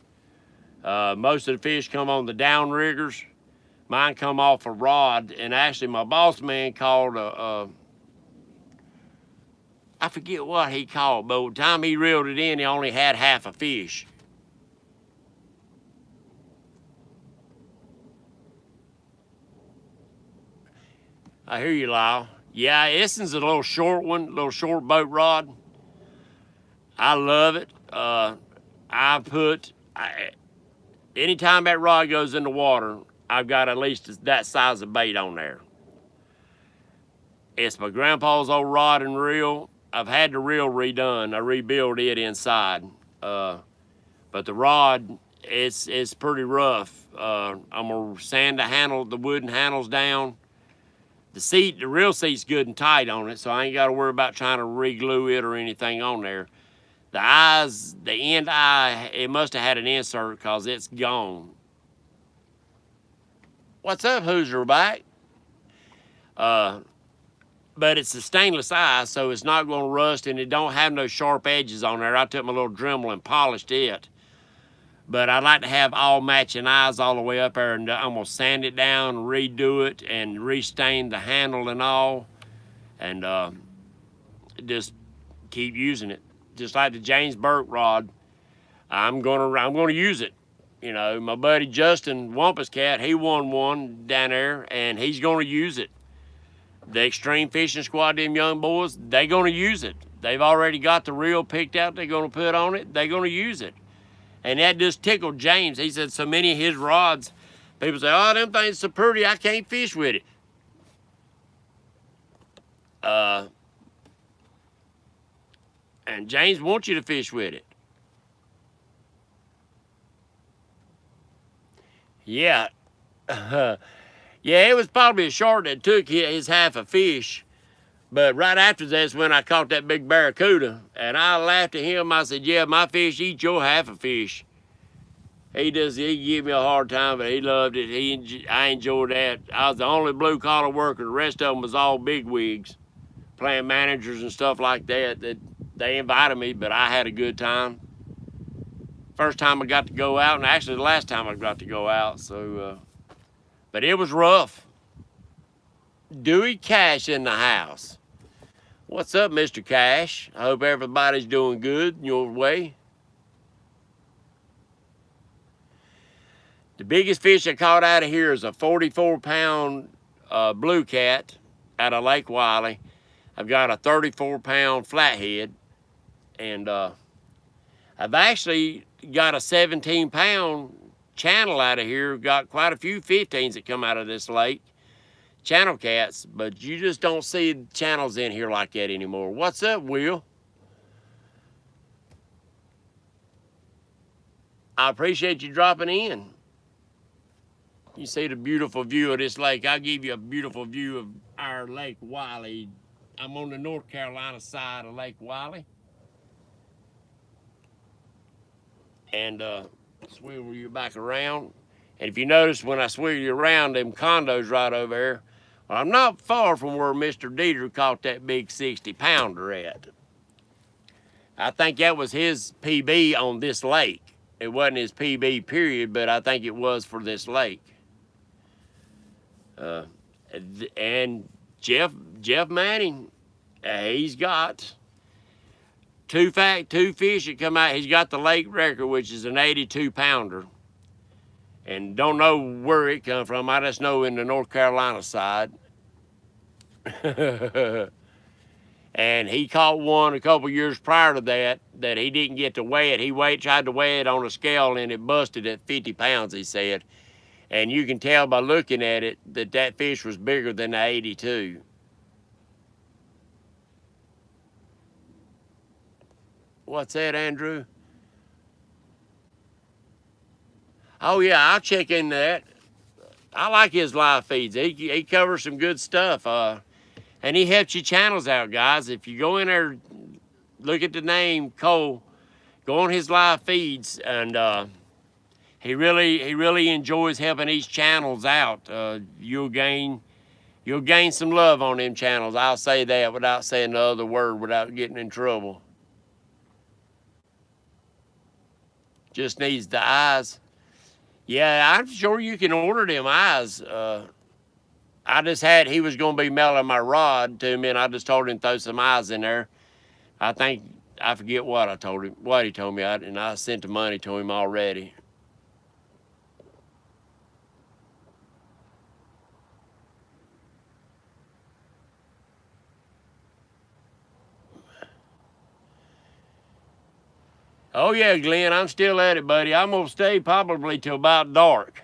Most of the fish come on the downriggers. Mine come off a rod, and actually my boss man called I forget what he called, but by the time he reeled it in, he only had half a fish. I hear you, Lyle. Yeah, this is a little short one, a little short boat rod. I love it. Anytime that rod goes in the water, I've got at least that size of bait on there. It's my grandpa's old rod and reel. I've had the reel redone. I rebuilt it inside. But the rod, it's pretty rough. I'm gonna sand the wooden handles down. The real seat's good and tight on it, so I ain't gotta worry about trying to re-glue it or anything on there. The eyes, the end eye, it must have had an insert because it's gone. What's up, Hoosier back? But it's a stainless eye, so it's not going to rust, and it don't have no sharp edges on there. I took my little Dremel and polished it. But I'd like to have all matching eyes all the way up there, and I'm going to sand it down, redo it, and restain the handle and all, and just keep using it. Just like the James Burke rod, I'm gonna use it. You know, my buddy Justin Wampus Cat, he won one down there, and he's gonna use it. The Extreme Fishing Squad, them young boys, they gonna use it. They've already got the reel picked out they're gonna put on it. They're gonna use it. And that just tickled James. He said so many of his rods, people say, "Oh, them things so pretty, I can't fish with it." And James wants you to fish with it. Yeah. Yeah, it was probably a shark that took his half a fish. But right after that's when I caught that big barracuda. And I laughed at him. I said, "Yeah, my fish eat your half a fish." He give me a hard time, but he loved it. I enjoyed that. I was the only blue collar worker. The rest of them was all big wigs, plant managers and stuff like that. That they invited me, but I had a good time. First time I got to go out, and actually the last time I got to go out. So, but it was rough. Dewey Cash in the house. What's up, Mr. Cash? I hope everybody's doing good in your way. The biggest fish I caught out of here is a 44-pound blue cat out of Lake Wylie. I've got a 34-pound flathead, and I've actually got a 17-pound channel out of here. Got quite a few 15s that come out of this lake, channel cats, but you just don't see channels in here like that anymore. What's up, Will? I appreciate you dropping in. You see the beautiful view of this lake. I'll give you a beautiful view of our Lake Wylie. I'm on the North Carolina side of Lake Wylie. And swivel you back around. And if you notice, when I swivel you around, them condos right over there, well, I'm not far from where Mr. Dieter caught that big 60-pounder at. I think that was his PB on this lake. It wasn't his PB period, but I think it was for this lake. And Jeff Manning, he's got two fish that come out. He's got the lake record, which is an 82-pounder. And don't know where it come from. I just know in the North Carolina side. And he caught one a couple years prior to that he didn't get to weigh it. He tried to weigh it on a scale, and it busted at 50 pounds, he said. And you can tell by looking at it that fish was bigger than the 82. What's that, Andrew? Oh, yeah, I'll check into that. I like his live feeds. He covers some good stuff. And he helps you channels out, guys. If you go in there, look at the name, Cole, go on his live feeds, and he really enjoys helping these channels out. You'll gain some love on them channels. I'll say that without saying the other word, without getting in trouble. Just needs the eyes. Yeah, I'm sure you can order them eyes. He was going to be mailing my rod to me, and I just told him to throw some eyes in there. I forget what he told me, and I sent the money to him already. Oh, yeah, Glenn, I'm still at it, buddy. I'm going to stay probably till about dark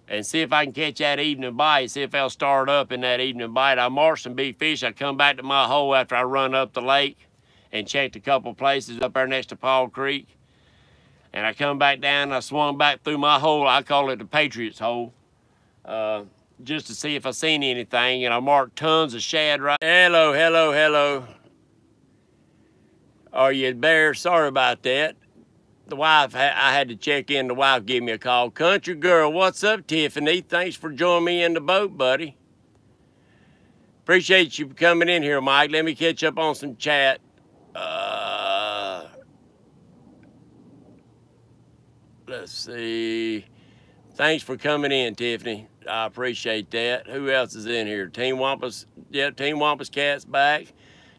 and see if I can catch that evening bite, see if they'll start up in that evening bite. I marked some big fish. I come back to my hole after I run up the lake and checked a couple places up there next to Paul Creek. And I come back down, and I swung back through my hole. I call it the Patriots hole, just to see if I seen anything. And I marked tons of shad right. Hello, hello, hello. Are you there? Sorry about that. The wife, I had to check in. The wife gave me a call. Country girl, what's up, Tiffany? Thanks for joining me in the boat, buddy. Appreciate you coming in here, Mike. Let me catch up on some chat. Let's see. Thanks for coming in, Tiffany. I appreciate that. Who else is in here? Team Wampus. Yeah, Team Wampus Cat's back.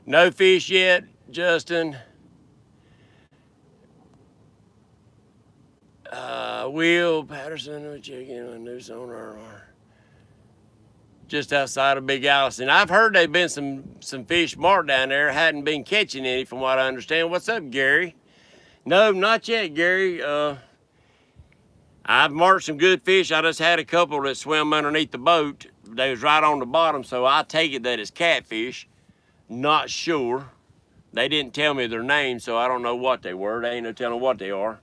No fish yet, Justin. Will Patterson, checking on new sonar. Just outside of Big Allison. I've heard there've been some fish marked down there. Hadn't been catching any from what I understand. What's up, Gary? No, not yet, Gary. I've marked some good fish. I just had a couple that swam underneath the boat. They was right on the bottom, so I take it that it's catfish. Not sure. They didn't tell me their name, so I don't know what they were. They ain't no telling what they are.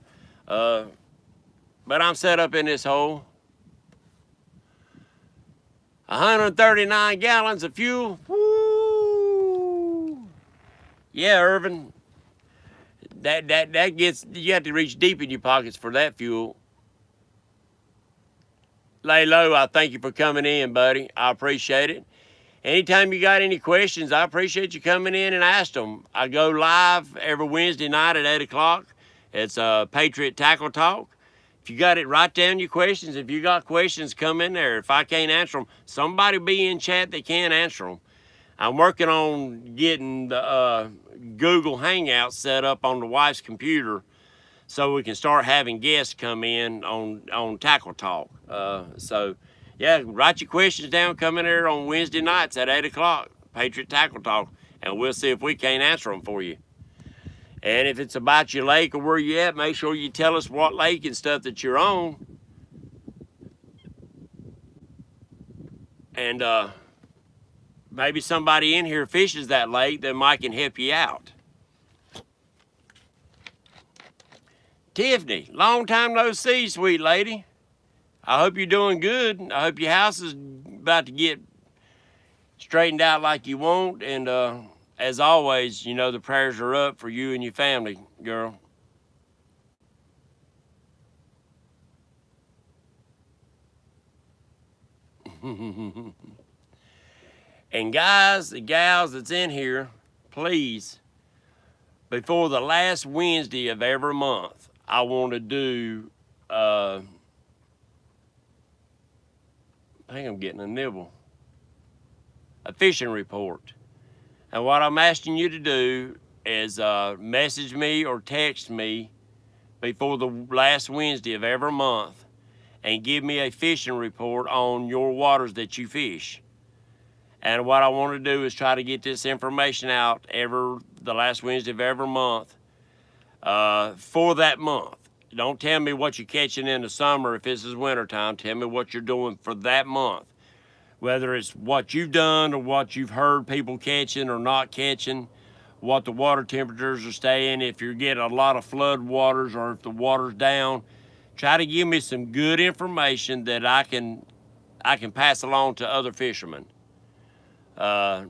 But I'm set up in this hole. 139 gallons of fuel. Woo! Yeah, Irvin. That gets, you have to reach deep in your pockets for that fuel. Lay low, I thank you for coming in, buddy. I appreciate it. Anytime you got any questions, I appreciate you coming in and ask them. I go live every Wednesday night at 8 o'clock. It's Patriot Tackle Talk. If you got it, write down your questions. If you got questions, come in there. If I can't answer them, somebody be in chat that can answer them. I'm working on getting the Google Hangout set up on the wife's computer so we can start having guests come in on Tackle Talk. So, yeah, write your questions down. Come in there on Wednesday nights at 8 o'clock, Patriot Tackle Talk, and we'll see if we can't answer them for you. And if it's about your lake or where you at, make sure you tell us what lake and stuff that you're on. And maybe somebody in here fishes that lake that might can help you out. Tiffany, long time no see, sweet lady. I hope you're doing good. I hope your house is about to get straightened out like you want. And as always, you know, the prayers are up for you and your family, girl. And guys and gals that's in here, please, before the last Wednesday of every month, I want to do, I think I'm getting a nibble, a fishing report. And what I'm asking you to do is message me or text me before the last Wednesday of every month and give me a fishing report on your waters that you fish. And what I want to do is try to get this information out the last Wednesday of every month for that month. Don't tell me what you're catching in the summer if this is wintertime. Tell me what you're doing for that month. Whether it's what you've done or what you've heard people catching or not catching, what the water temperatures are staying, if you're getting a lot of flood waters or if the water's down. Try to give me some good information that I can pass along to other fishermen. So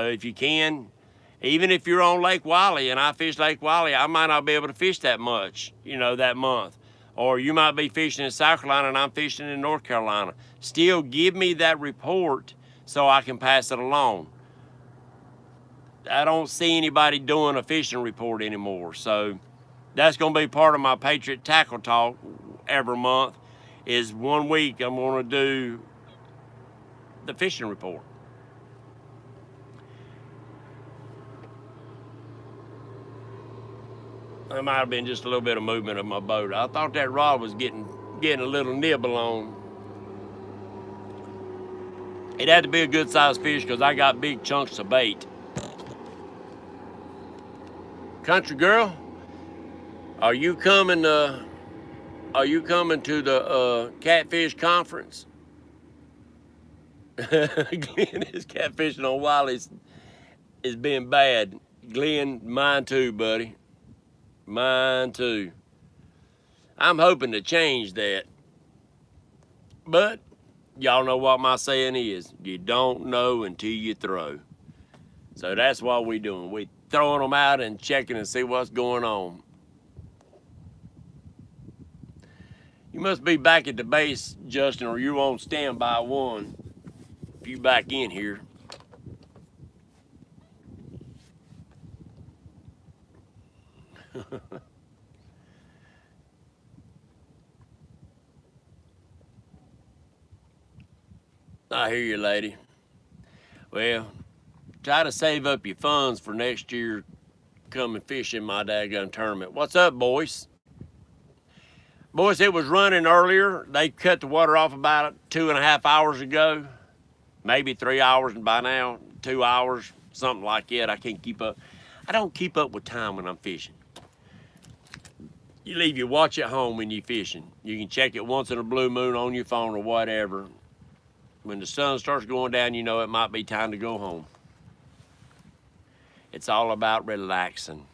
if you can, even if you're on Lake Wylie and I fish Lake Wylie, I might not be able to fish that much, you know, that month. Or you might be fishing in South Carolina and I'm fishing in North Carolina. Still give me that report so I can pass it along. I don't see anybody doing a fishing report anymore. So that's going to be part of my Patriot Tackle Talk every month is 1 week I'm going to do the fishing report. There might have been just a little bit of movement of my boat. I thought that rod was getting a little nibble on. It had to be a good sized fish because I got big chunks of bait. Country girl, are you coming to the catfish conference? Glenn is catfishing on Wylie is being bad. Glenn, mine too, buddy. Mine too. I'm hoping to change that. But y'all know what my saying is. You don't know until you throw. So that's what we doing. We throwing them out and checking and see what's going on. You must be back at the base, Justin, or you on standby one. If you back in here. I hear you, lady. Well, try to save up your funds for next year. Come and fish in my daggone tournament. What's up, boys? Boys, it was running earlier. They cut the water off about 2.5 hours ago. Maybe 3 hours, and by now, 2 hours, something like that. I can't keep up. I don't keep up with time when I'm fishing. You leave your watch at home when you're fishing. You can check it once in a blue moon on your phone or whatever. When the sun starts going down, you know it might be time to go home. It's all about relaxing.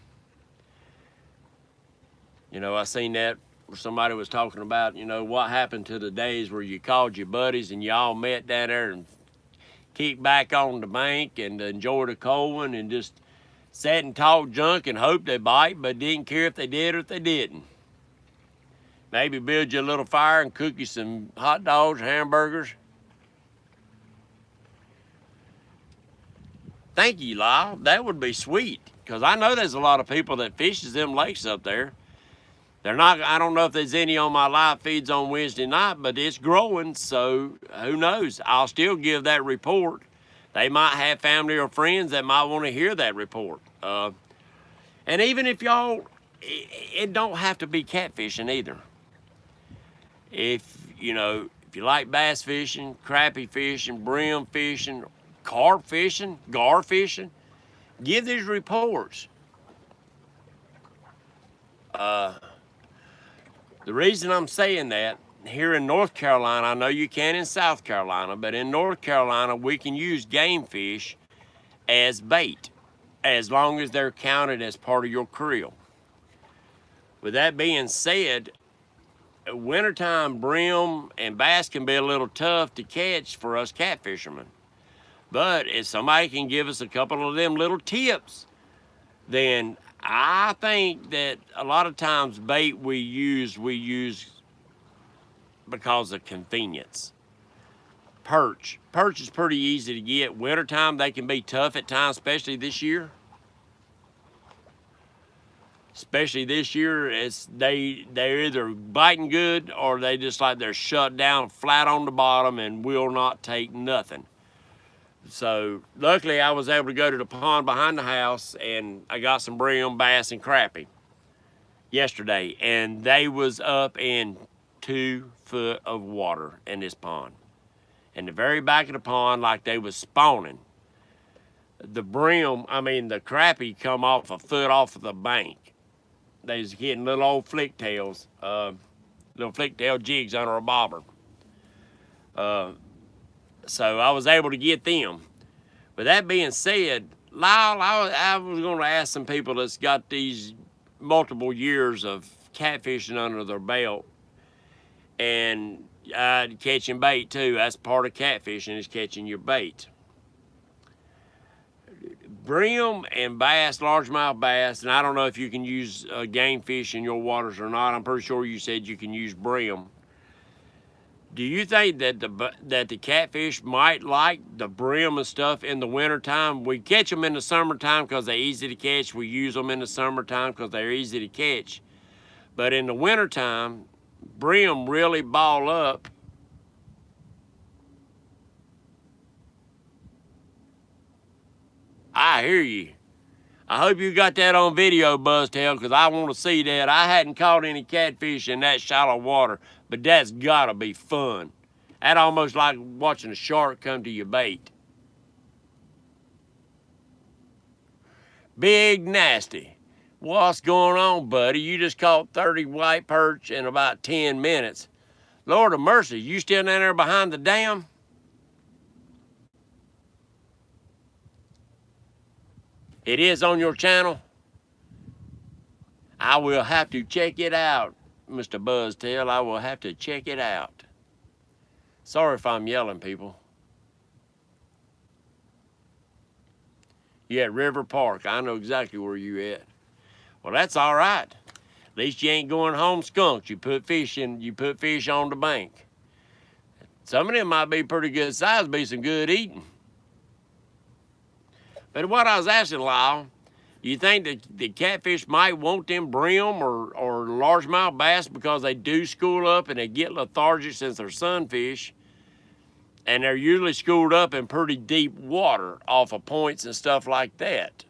You know, I seen that where somebody was talking about, you know, what happened to the days where you called your buddies and you all met down there and kicked back on the bank and enjoyed a cold one and just sat and talked junk and hoped they bite, but didn't care if they did or if they didn't. Maybe build you a little fire and cook you some hot dogs, hamburgers. Thank you, Lyle. That would be sweet, because I know there's a lot of people that fishes them lakes up there. They're not, I don't know if there's any on my live feeds on Wednesday night, but it's growing, so who knows? I'll still give that report. They might have family or friends that might want to hear that report. And even if y'all, it don't have to be catfishing either. If you like bass fishing, crappie fishing, brim fishing, carp fishing, gar fishing, give these reports. The reason I'm saying that, here in North Carolina, I know you can in South Carolina, but in North Carolina, we can use game fish as bait, as long as they're counted as part of your creel. With that being said, wintertime brim and bass can be a little tough to catch for us catfishermen. But if somebody can give us a couple of them little tips, then I think that a lot of times bait we use because of convenience. Perch is pretty easy to get. Wintertime, they can be tough at times, especially this year. They're either biting good or they just like they're shut down flat on the bottom and will not take nothing. So luckily I was able to go to the pond behind the house and I got some brim, bass, and crappie yesterday, and they was up in 2 foot of water in this pond. In the very back of the pond, like they was spawning. The crappie come off a foot off of the bank. They was getting little old flick tails, little flick tail jigs under a bobber. So I was able to get them. With that being said, Lyle, I was going to ask some people that's got these multiple years of catfishing under their belt and catching bait too. That's part of catfishing, is catching your bait. Brim and bass, largemouth bass, and I don't know if you can use game fish in your waters or not. I'm pretty sure you said you can use brim. Do you think that the catfish might like the brim and stuff in the wintertime? We catch them in the summertime because they're easy to catch. We use them in the summertime because they're easy to catch. But in the wintertime, brim really ball up. I hear you. I hope you got that on video, Buzztail, because I want to see that. I hadn't caught any catfish in that shallow water, but that's gotta be fun. That almost like watching a shark come to your bait. Big Nasty. What's going on, buddy? You just caught 30 white perch in about 10 minutes. Lord of mercy, you still down there behind the dam? It is on your channel? I will have to check it out, Mr. Buzztail. I will have to check it out. Sorry if I'm yelling, people. You at River Park. I know exactly where you at. Well, that's all right. At least you ain't going home skunked. You put fish on the bank. Some of them might be pretty good size, be some good eating. But what I was asking, Lyle, you think that the catfish might want them brim or largemouth bass because they do school up and they get lethargic since they're sunfish, and they're usually schooled up in pretty deep water off of points and stuff like that.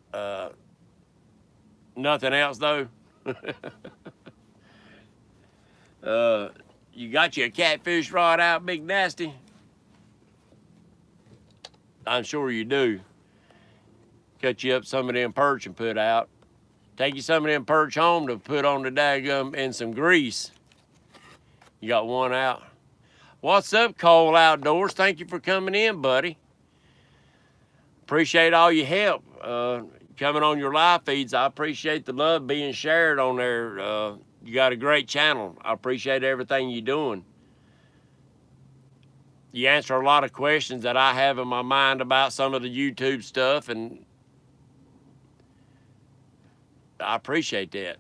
Nothing else, though? You got your catfish rod out, Big Nasty? I'm sure you do. Cut you up some of them perch and put out. Take you some of them perch home to put on the daggum in some grease. You got one out. What's up, Cole Outdoors? Thank you for coming in, buddy. Appreciate all your help coming on your live feeds. I appreciate the love being shared on there. You got a great channel. I appreciate everything you're doing. You answer a lot of questions that I have in my mind about some of the YouTube stuff, and I appreciate that.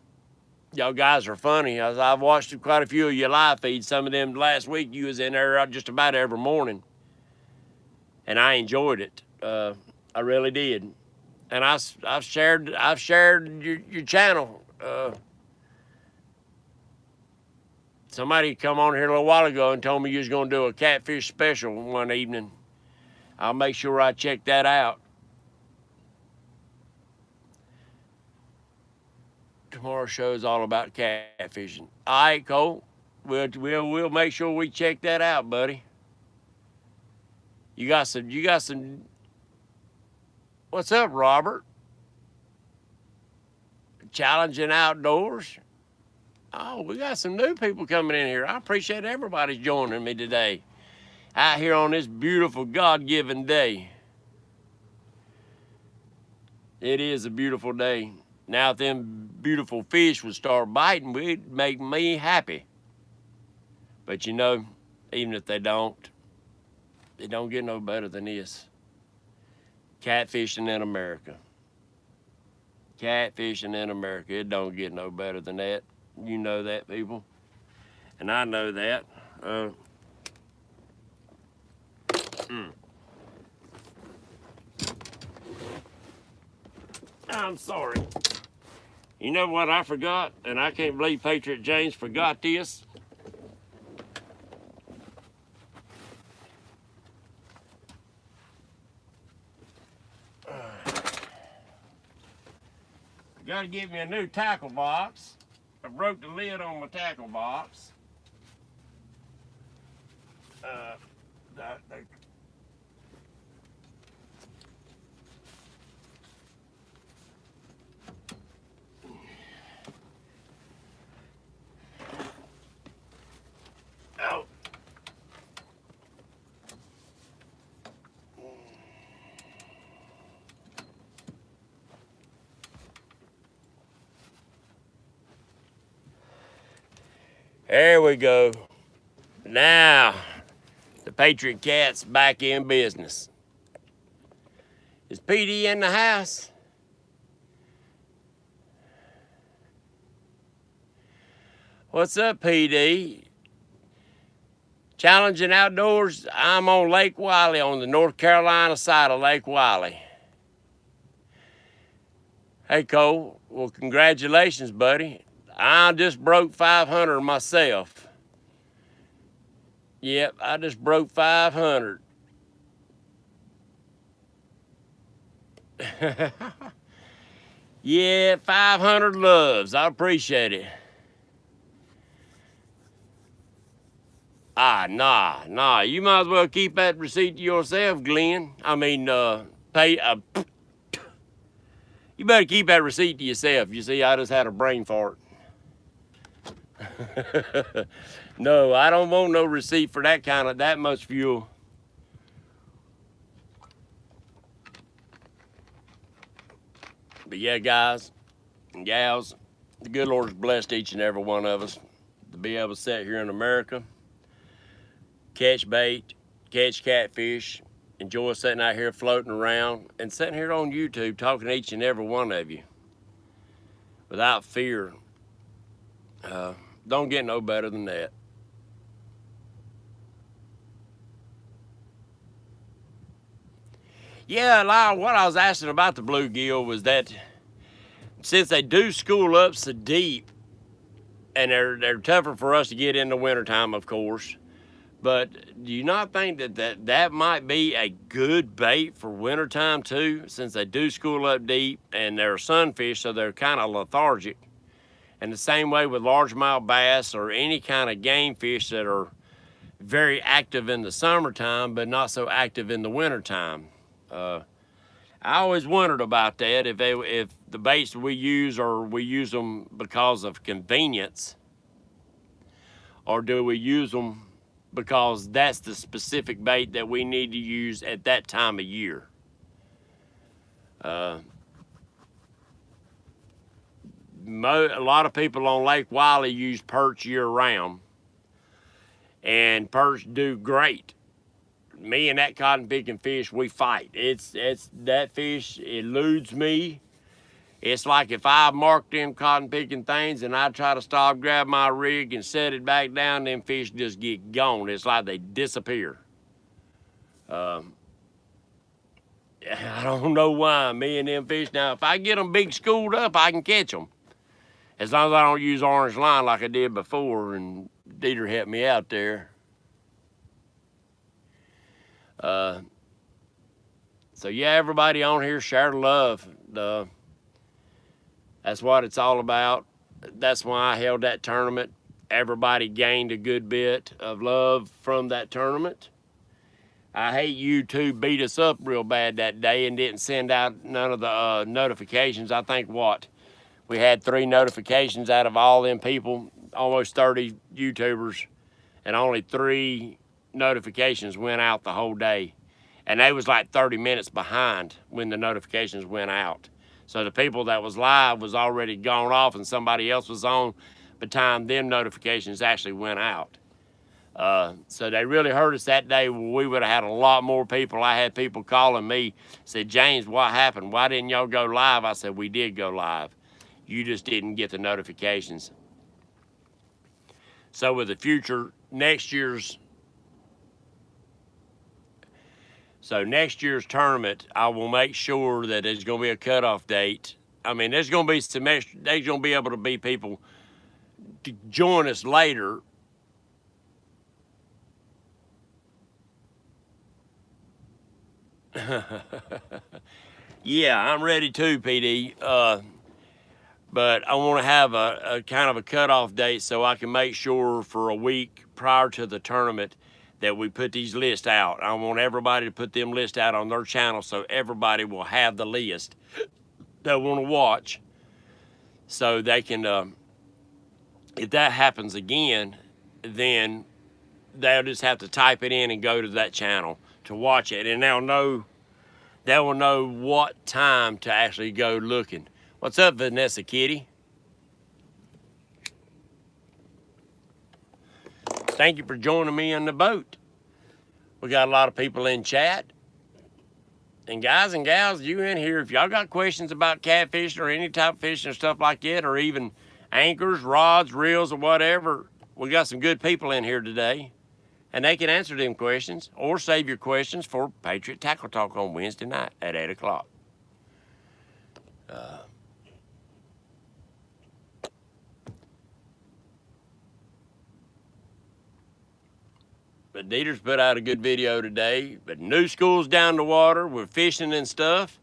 Y'all guys are funny. I've watched quite a few of your live feeds. Some of them last week you was in there just about every morning, and I enjoyed it. I really did. And I've shared your channel. Somebody come on here a little while ago and told me you was gonna do a catfish special one evening. I'll make sure I check that out. Tomorrow's show is all about catfishing. All right, Cole. We'll make sure we check that out, buddy. You got some. What's up, Robert? Challenging outdoors. Oh, we got some new people coming in here. I appreciate everybody's joining me today out here on this beautiful God-given day. It is a beautiful day. Now, if them beautiful fish would start biting, it'd make me happy. But you know, even if they don't get no better than this. Catfishing in America. Catfishing in America. It don't get no better than that. You know that, people. And I know that. I'm sorry. You know what I forgot? And I can't believe Patriot James forgot this. Gotta get me a new tackle box. I broke the lid on my tackle box. Oh. There we go. Now, the Patriot Cat's back in business. Is PD in the house? What's up, PD? Challenging outdoors. I'm on Lake Wylie, on the North Carolina side of Lake Wylie. Hey, Cole. Well, congratulations, buddy. I just broke 500 myself. Yep, I just broke 500. Yeah, 500 loves. I appreciate it. Nah. You might as well keep that receipt to yourself, Glenn. I mean, you better keep that receipt to yourself. You see, I just had a brain fart. No, I don't want no receipt for that much fuel. But yeah, guys and gals, the good Lord has blessed each and every one of us to be able to sit here in America, catch bait, catch catfish, enjoy sitting out here floating around, and sitting here on YouTube talking to each and every one of you without fear. Don't get no better than that. Yeah, what I was asking about the bluegill was that since they do school up so deep, and they're tougher for us to get in the wintertime, of course, but do you not think that might be a good bait for wintertime too, since they do school up deep and they're sunfish, so they're kind of lethargic? And the same way with largemouth bass or any kind of game fish that are very active in the summertime, but not so active in the wintertime. I always wondered about that, if the baits we use them because of convenience, or do we use them because that's the specific bait that we need to use at that time of year. A lot of people on Lake Wylie use perch year-round, and perch do great. Me and that cotton picking fish, we fight. It's that fish eludes me. It's like if I marked them cotton picking things and I try to stop, grab my rig and set it back down, them fish just get gone. It's like they disappear. I don't know why. Me and them fish, now if I get them big schooled up, I can catch them. As long as I don't use orange line like I did before, and Dieter helped me out there. So yeah, everybody on here, share the love. That's what it's all about. That's why I held that tournament. Everybody gained a good bit of love from that tournament. I hate YouTube beat us up real bad that day and didn't send out none of the notifications. I think we had 3 notifications out of all them people, almost 30 YouTubers, and only 3 notifications went out the whole day. And they was like 30 minutes behind when the notifications went out. So the people that was live was already gone off and somebody else was on by the time them notifications actually went out. So they really hurt us that day. We would have had a lot more people. I had people calling me, said, James, what happened? Why didn't y'all go live? I said, we did go live. You just didn't get the notifications. So with the future, next year's tournament, I will make sure that there's going to be a cutoff date. I mean, there's going to be some extra, there's going to be able to be people to join us later. Yeah, I'm ready too, PD. But I want to have a kind of a cutoff date so I can make sure for a week prior to the tournament that we put these lists out. I want everybody to put them lists out on their channel so everybody will have the list they want to watch. So they can, if that happens again, then they'll just have to type it in and go to that channel to watch it. And they will know what time to actually go looking. What's up, Vanessa Kitty? Thank you for joining me on the boat. We got a lot of people in chat. And guys and gals, you in here, if y'all got questions about catfishing or any type of fishing or stuff like that, or even anchors, rods, reels, or whatever, we got some good people in here today. And they can answer them questions or save your questions for Patriot Tackle Talk on Wednesday night at 8 o'clock. But Dieter's put out a good video today. But new school's down the water. We're fishing and stuff.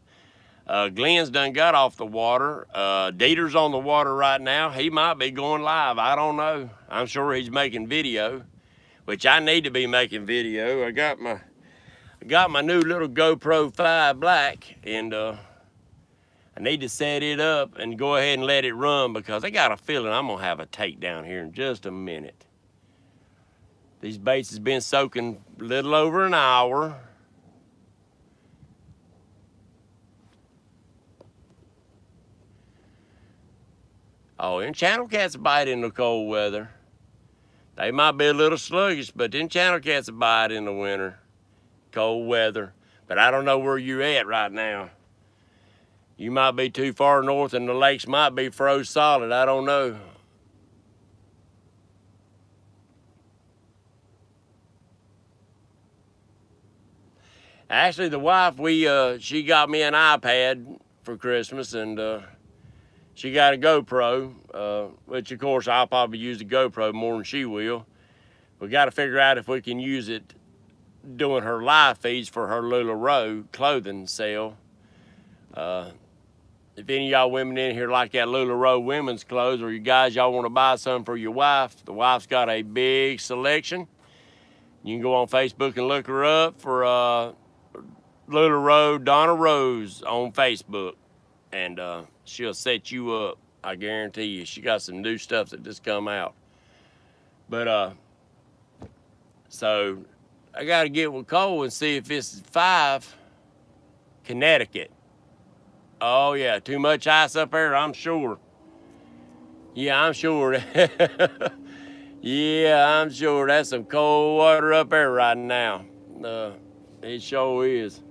Glenn's done got off the water. Dieter's on the water right now. He might be going live. I don't know. I'm sure he's making video, which I need to be making video. I got my new little GoPro 5 Black, and I need to set it up and go ahead and let it run because I got a feeling I'm gonna have a takedown here in just a minute. These baits has been soaking a little over an hour. Oh, and channel cats bite in the cold weather. They might be a little sluggish, but then channel cats bite in the winter, cold weather. But I don't know where you're at right now. You might be too far north and the lakes might be froze solid. I don't know. Actually, the wife, she got me an iPad for Christmas, and she got a GoPro, which of course I'll probably use the GoPro more than she will. We got to figure out if we can use it doing her live feeds for her LuLaRoe clothing sale. If any of y'all women in here like that LuLaRoe women's clothes, or you guys, y'all want to buy some for your wife, the wife's got a big selection. You can go on Facebook and look her up for LuLaRoe Donna Rose on Facebook, and she'll set you up. I guarantee you. She got some new stuff that just come out. But so I got to get with Cole and see if it's 5 Connecticut. Oh yeah, too much ice up there, I'm sure. Yeah, I'm sure. Yeah, I'm sure that's some cold water up there right now. It sure is.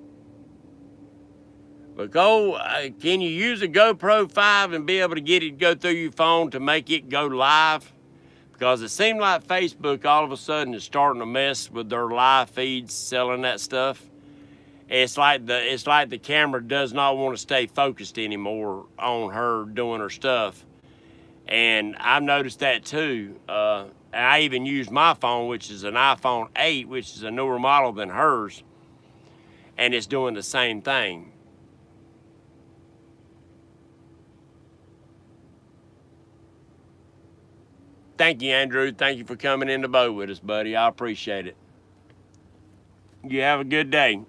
But go, can you use a GoPro 5 and be able to get it to go through your phone to make it go live? Because it seemed like Facebook all of a sudden is starting to mess with their live feeds selling that stuff. It's like the camera does not want to stay focused anymore on her doing her stuff. And I've noticed that too. And I even use my phone, which is an iPhone 8, which is a newer model than hers, and it's doing the same thing. Thank you, Andrew. Thank you for coming in the boat with us, buddy. I appreciate it. You have a good day.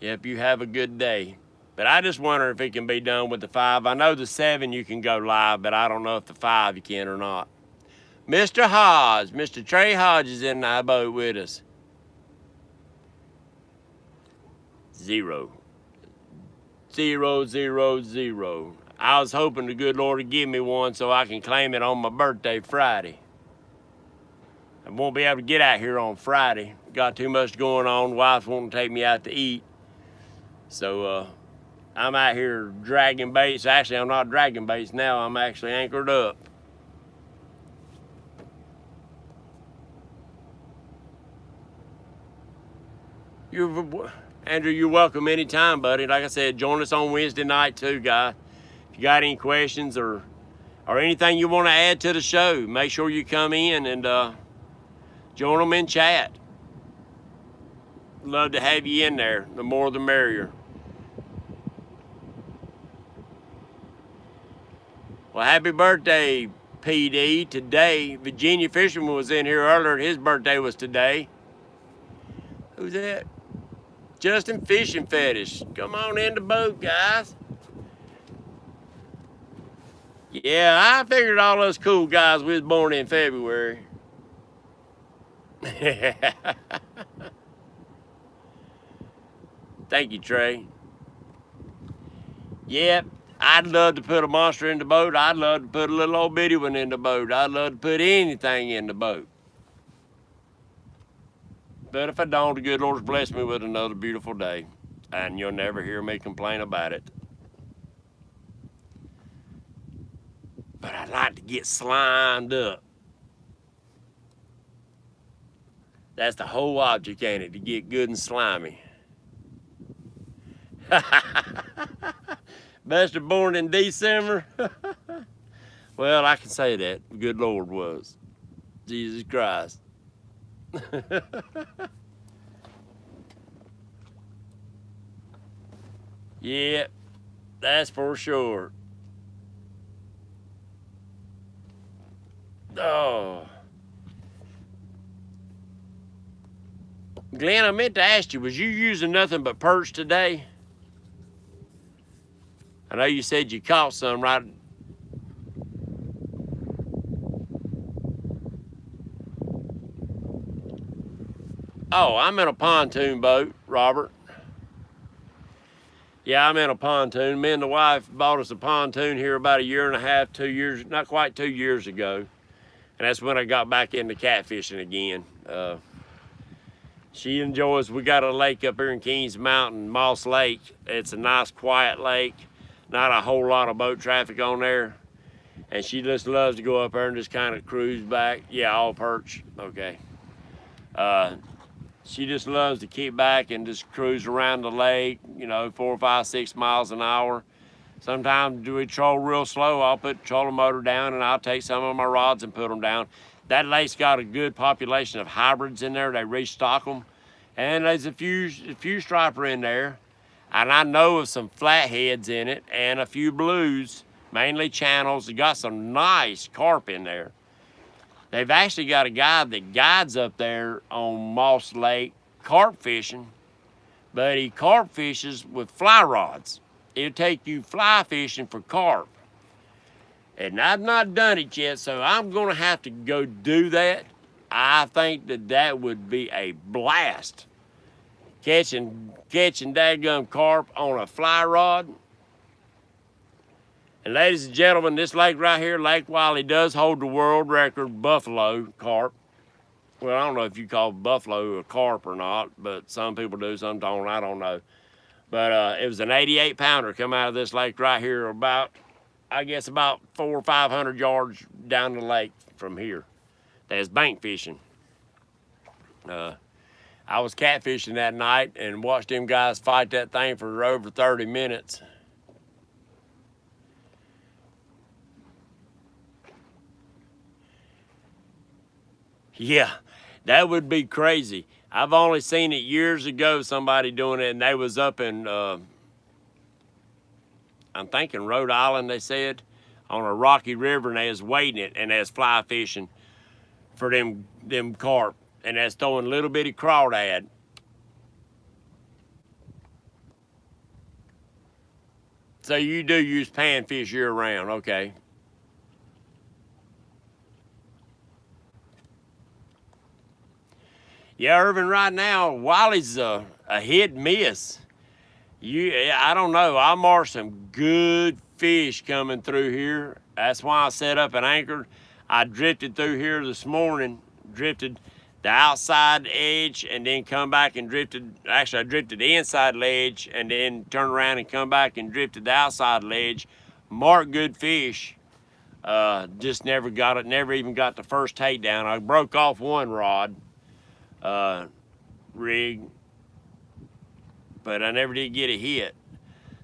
Yep, you have a good day. But I just wonder if it can be done with the 5. I know the 7 you can go live, but I don't know if the 5 you can or not. Mr. Hodge, Mr. Trey Hodge is in the boat with us. 0. 0, 0, 0. I was hoping the good Lord would give me one so I can claim it on my birthday Friday. I won't be able to get out here on Friday. Got too much going on. Wife's wanting to take me out to eat. So I'm out here dragging baits. Actually, I'm not dragging baits now. I'm actually anchored up. Andrew, you're welcome anytime, buddy. Like I said, join us on Wednesday night too, guys. If you got any questions or anything you want to add to the show, make sure you come in and join them in chat. Love to have you in there. The more the merrier. Well, happy birthday, PD. Today, Virginia Fisherman was in here earlier. His birthday was today. Who's that? Justin Fishing Fetish. Come on in the boat, guys. Yeah, I figured all us cool guys, we was born in February. Thank you, Trey. Yep, I'd love to put a monster in the boat. I'd love to put a little old bitty one in the boat. I'd love to put anything in the boat. But if I don't, the good Lord's blessed me with another beautiful day. And you'll never hear me complain about it. But I'd like to get slimed up. That's the whole object, ain't it? To get good and slimy. Buster born in December? Well, I can say that. The good Lord was. Jesus Christ. Yep, that's for sure. Oh. Glenn, I meant to ask you, was you using nothing but perch today? I know you said you caught some, right? Oh, I'm in a pontoon boat, Robert. Yeah, I'm in a pontoon. Me and the wife bought us a pontoon here about 1.5 years, 2 years, not quite 2 years ago. And that's when I got back into catfishing again. She enjoys, we got a lake up here in Kings Mountain, Moss Lake. It's a nice quiet lake, not a whole lot of boat traffic on there. And she just loves to go up there and just kind of cruise back. Yeah, all perch, okay. She just loves to kick back and just cruise around the lake, you know, 4, 5, 6 miles an hour. Sometimes we troll real slow. I'll put the trolling motor down and I'll take some of my rods and put them down. That lake's got a good population of hybrids in there. They restock them. And there's a few striper in there. And I know of some flatheads in it and a few blues, mainly channels. They got some nice carp in there. They've actually got a guy that guides up there on Moss Lake carp fishing, but he carp fishes with fly rods. It'll take you fly fishing for carp. And I've not done it yet, so I'm gonna have to go do that. I think that would be a blast. Catching daggum carp on a fly rod. And ladies and gentlemen, this lake right here, Lake Wylie, does hold the world record buffalo carp. well, I don't know if you call buffalo a carp or not, but some people do, some don't, I don't know. But it was an 88 pounder come out of this lake right here about, I guess about 400 or 500 yards down the lake from here. That's bank fishing. I was catfishing that night and watched them guys fight that thing for over 30 minutes. Yeah, that would be crazy. I've only seen it years ago, somebody doing it, and they was up in, I'm thinking Rhode Island, they said, on a rocky river, and they was wading it, and they was fly fishing for them carp, and that's throwing little bitty crawdad. So you do use panfish year round, okay. Yeah, Irvin, right now, Wylie's a hit and miss. I don't know. I marked some good fish coming through here. That's why I set up an anchor. I drifted through here this morning, drifted the outside edge, and then come back and drifted. Actually, I drifted the inside ledge, and then turned around and come back and drifted the outside ledge. Marked good fish. Just never got it. Never even got the first takedown. I broke off one rod. Rig, but I never did get a hit.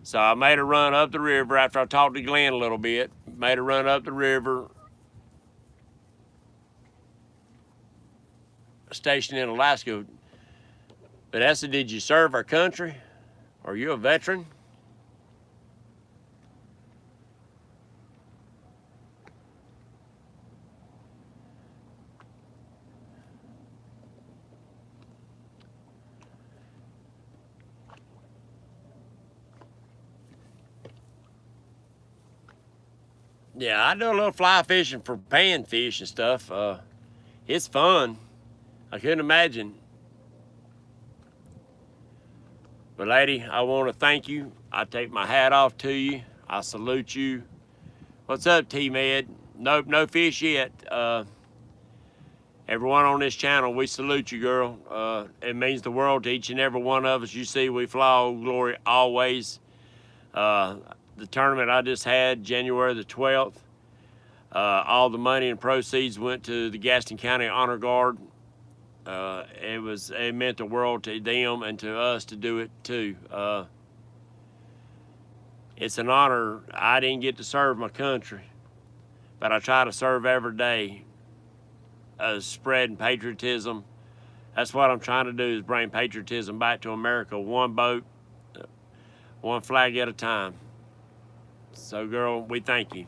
So I made a run up the river after I talked to Glenn a little bit. Made a run up the river, stationed in Alaska. Vanessa, did you serve our country? Are you a veteran? Yeah, I do a little fly fishing for panfish and stuff. It's fun. I couldn't imagine. But lady, I want to thank you. I take my hat off to you. I salute you. What's up, T-Med? Nope, no fish yet. Everyone on this channel, we salute you, girl. It means the world to each and every one of us. You see, we fly Old Glory always. The tournament I just had, January the 12th, all the money and proceeds went to the Gaston County Honor Guard. It meant the world to them and to us to do it too. It's an honor. I didn't get to serve my country, but I try to serve every day, spreading patriotism. That's what I'm trying to do, is bring patriotism back to America, one boat, one flag at a time. So, girl, we thank you.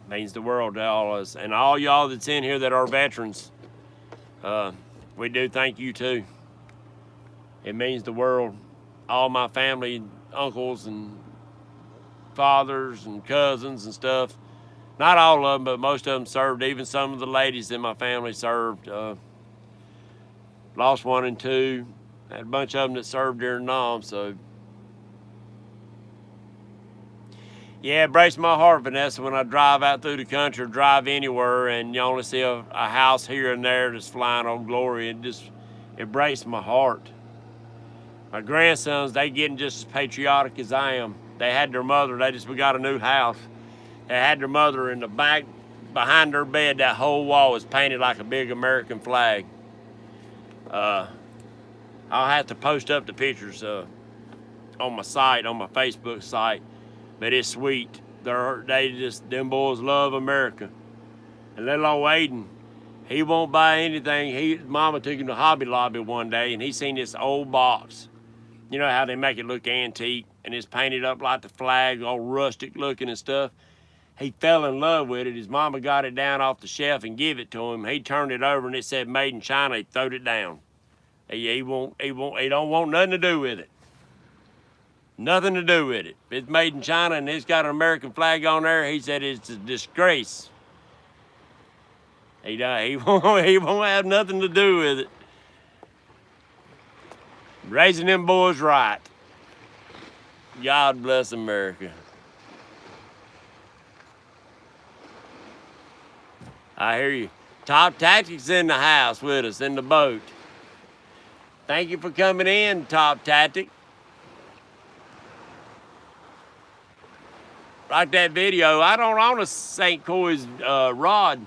Means the world to all of us. And all y'all that's in here that are veterans, we do thank you too. It means the world. All my family, uncles and fathers and cousins and stuff. Not all of them, but most of them served. Even some of the ladies in my family served. Lost one and two. Had a bunch of them that served during NOM, so. Yeah, it breaks my heart, Vanessa, when I drive out through the country or drive anywhere and you only see a house here and there that's flying Old Glory. It breaks my heart. My grandsons, they getting just as patriotic as I am. They had their mother, we got a new house. They had their mother in the back, behind their bed, that whole wall was painted like a big American flag. I'll have to post up the pictures on my site, on my Facebook site, but it's sweet. Them boys love America. And little old Aiden, he won't buy anything. His mama took him to Hobby Lobby one day and he seen this old box. You know how they make it look antique and it's painted up like the flag, all rustic looking and stuff. He fell in love with it. His mama got it down off the shelf and give it to him. He turned it over and it said made in China. He throwed it down. He don't want nothing to do with it. Nothing to do with it. If it's made in China and it's got an American flag on there, he said it's a disgrace. He won't have nothing to do with it. Raising them boys right. God bless America. I hear you. Top Tactics in the house with us in the boat. Thank you for coming in, Top Tactic. Like that video, I don't own a St. Croix rod.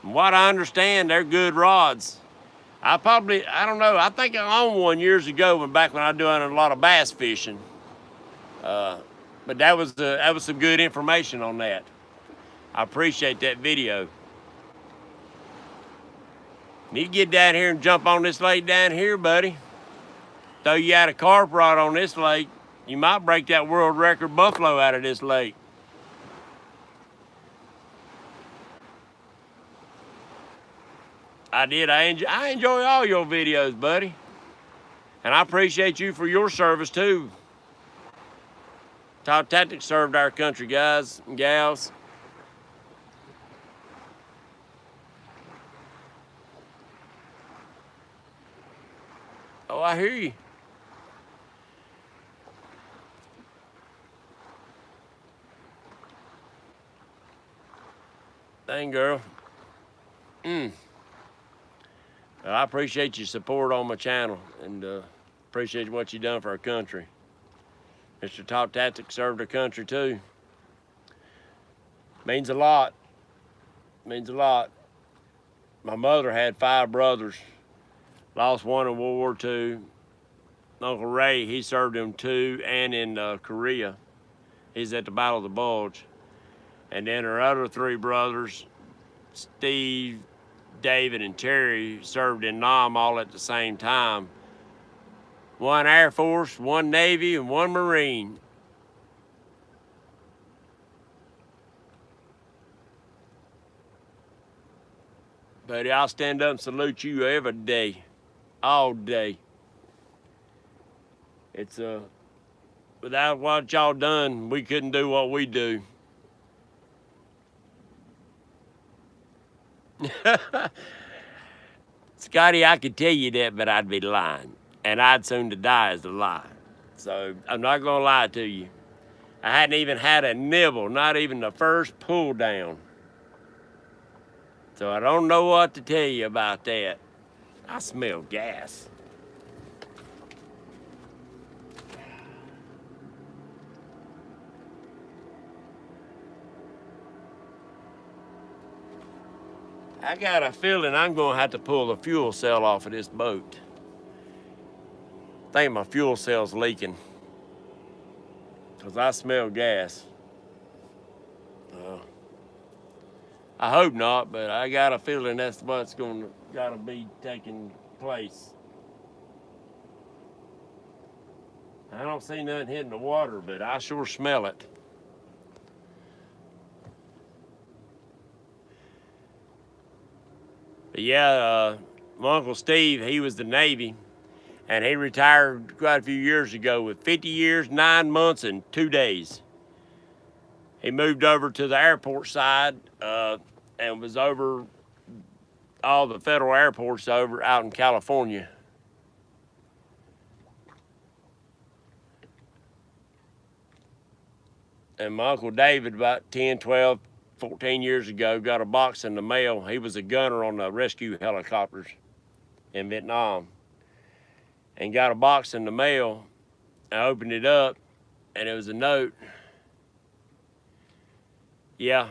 From what I understand, they're good rods. I don't know, I think I owned one years ago back when I was doing a lot of bass fishing. But that was some good information on that. I appreciate that video. Need to get down here and jump on this lake down here, buddy. Throw you out a carp rod on this lake, you might break that world record buffalo out of this lake. I did. I enjoy all your videos, buddy. And I appreciate you for your service, too. Top Tactics served our country, guys and gals. Oh, I hear you. Dang, girl. I appreciate your support on my channel and appreciate what you've done for our country. Mr. Top Tactics served our country too. Means a lot. Means a lot. My mother had 5 brothers. Lost one in World War II. Uncle Ray, he served in 2 and in Korea. He's at the Battle of the Bulge. And then her other 3 brothers, Steve, David, and Terry, served in Nam all at the same time. 1 Air Force, 1 Navy, and 1 Marine. Buddy, I'll stand up and salute you every day, all day. It's without what y'all done, we couldn't do what we do. Scotty, I could tell you that, but I'd be lying. And I'd soon to die as a lie. So I'm not gonna lie to you. I hadn't even had a nibble, not even the first pull down. So I don't know what to tell you about that. I smell gas. I got a feeling I'm gonna have to pull the fuel cell off of this boat. I think my fuel cell's leaking because I smell gas. I hope not, but I got a feeling that's what's gotta be taking place. I don't see nothing hitting the water, but I sure smell it. But yeah, my Uncle Steve, he was the Navy, and he retired quite a few years ago with 50 years, 9 months, and 2 days. He moved over to the airport side and was over all the federal airports over out in California. And my Uncle David, about 10, 12, 14 years ago, got a box in the mail. He was a gunner on the rescue helicopters in Vietnam. And got a box in the mail. I opened it up, and it was a note. Yeah,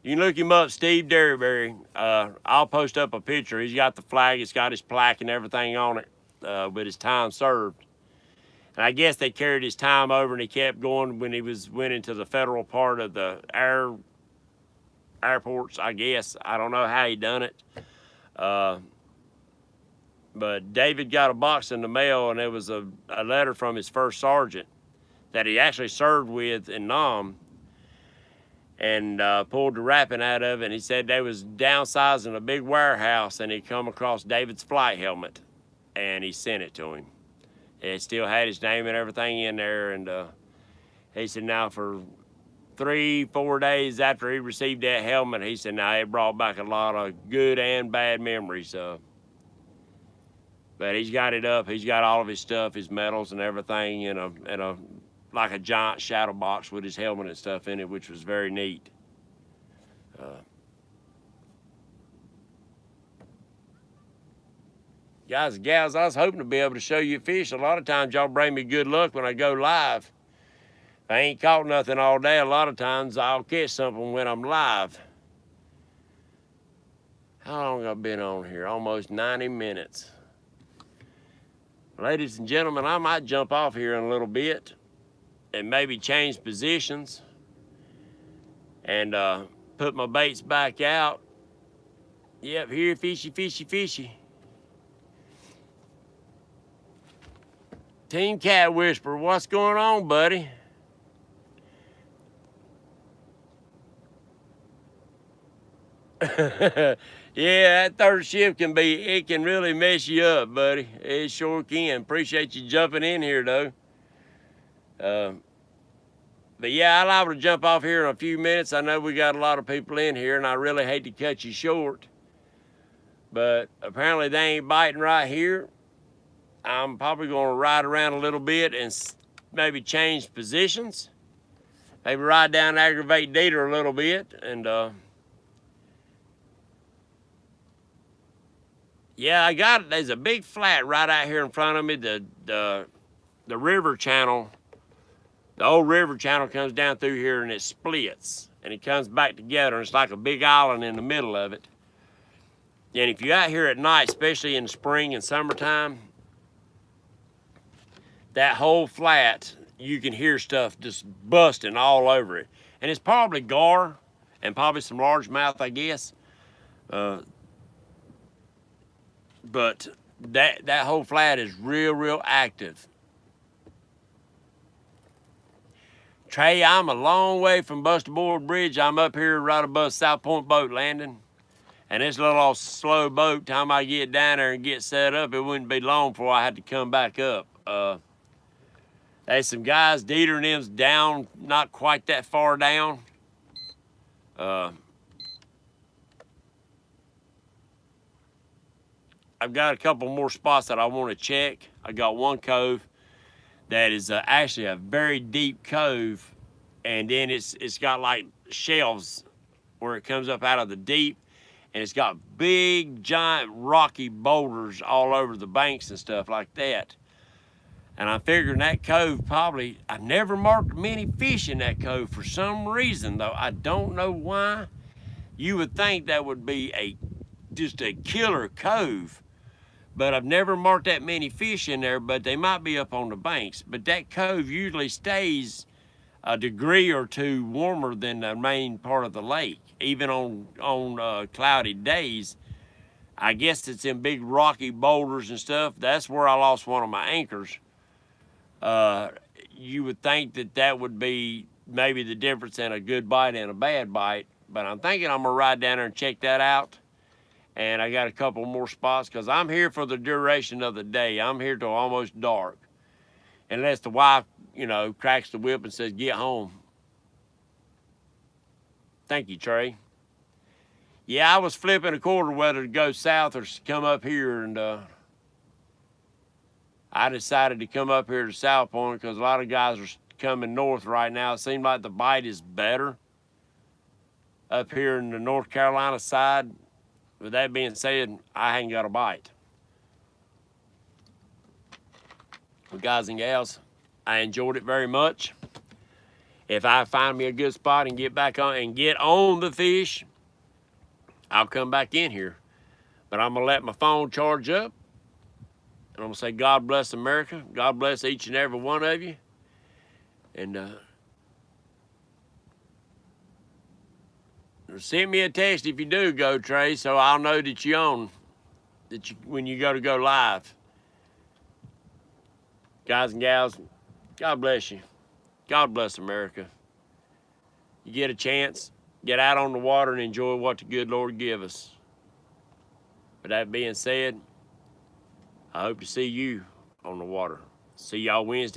you can look him up, Steve Derryberry. I'll post up a picture. He's got the flag, it's got his plaque and everything on it with his time served. And I guess they carried his time over and he kept going when he went into the federal part of the airports, I guess. I don't know how he done it. But David got a box in the mail, and it was a letter from his first sergeant that he actually served with in Nam, and pulled the wrapping out of it. And he said they was downsizing a big warehouse, and he come across David's flight helmet, and he sent it to him. It still had his name and everything in there, and he said now for 3-4 days after he received that helmet, he said now it brought back a lot of good and bad memories. But he's got it up. He's got all of his stuff, his medals and everything in a like a giant shadow box with his helmet and stuff in it, which was very neat. Guys and gals, I was hoping to be able to show you fish. A lot of times y'all bring me good luck when I go live. If I ain't caught nothing all day, a lot of times I'll catch something when I'm live. How long have I been on here? Almost 90 minutes. Ladies and gentlemen, I might jump off here in a little bit and maybe change positions and put my baits back out. Yep, here, fishy, fishy, fishy. Team Cat Whisperer, what's going on, buddy? Yeah, that third shift it can really mess you up, buddy. It sure can. Appreciate you jumping in here, though. But yeah, I'll be able to jump off here in a few minutes. I know we got a lot of people in here, and I really hate to cut you short. But apparently they ain't biting right here. I'm probably going to ride around a little bit and maybe change positions. Maybe ride down and aggravate Dieter a little bit, and yeah, there's a big flat right out here in front of me. The river channel, the old river channel comes down through here and it splits. And it comes back together and it's like a big island in the middle of it. And if you're out here at night, especially in the spring and summertime, that whole flat, you can hear stuff just busting all over it. And it's probably gar and probably some largemouth, I guess. But that whole flat is real active. Trey, I'm a long way from Bustable Bridge. I'm up here right above South Point Boat Landing. And this little slow boat, time I get down there and get set up, it wouldn't be long before I had to come back up. There's some guys, Dieter and them's down, not quite that far down. I've got a couple more spots that I want to check. I got one cove that is actually a very deep cove, and then it's got like shelves where it comes up out of the deep, and it's got big, giant, rocky boulders all over the banks and stuff like that. And I'm figuring that cove probably, I've never marked many fish in that cove for some reason, though. I don't know why. You would think that would be just a killer cove. But I've never marked that many fish in there, but they might be up on the banks. But that cove usually stays a degree or two warmer than the main part of the lake, even on cloudy days. I guess it's in big rocky boulders and stuff. That's where I lost one of my anchors. You would think that would be maybe the difference in a good bite and a bad bite, but I'm thinking I'm gonna ride down there and check that out. And I got a couple more spots because I'm here for the duration of the day. I'm here till almost dark. Unless the wife, cracks the whip and says, get home. Thank you, Trey. Yeah, I was flipping a quarter whether to go south or come up here, and I decided to come up here to South Point because a lot of guys are coming north right now. It seems like the bite is better up here in the North Carolina side. With that being said, I ain't got a bite. Well, guys and gals, I enjoyed it very much. If I find me a good spot and get on the fish, I'll come back in here. But I'm gonna let my phone charge up, and I'm gonna say God bless America. God bless each and every one of you. And send me a text if you do go, Trey, so I'll know that you're on, when you go live. Guys and gals, God bless you. God bless America. You get a chance, get out on the water and enjoy what the good Lord give us. With that being said, I hope to see you on the water. See y'all Wednesday.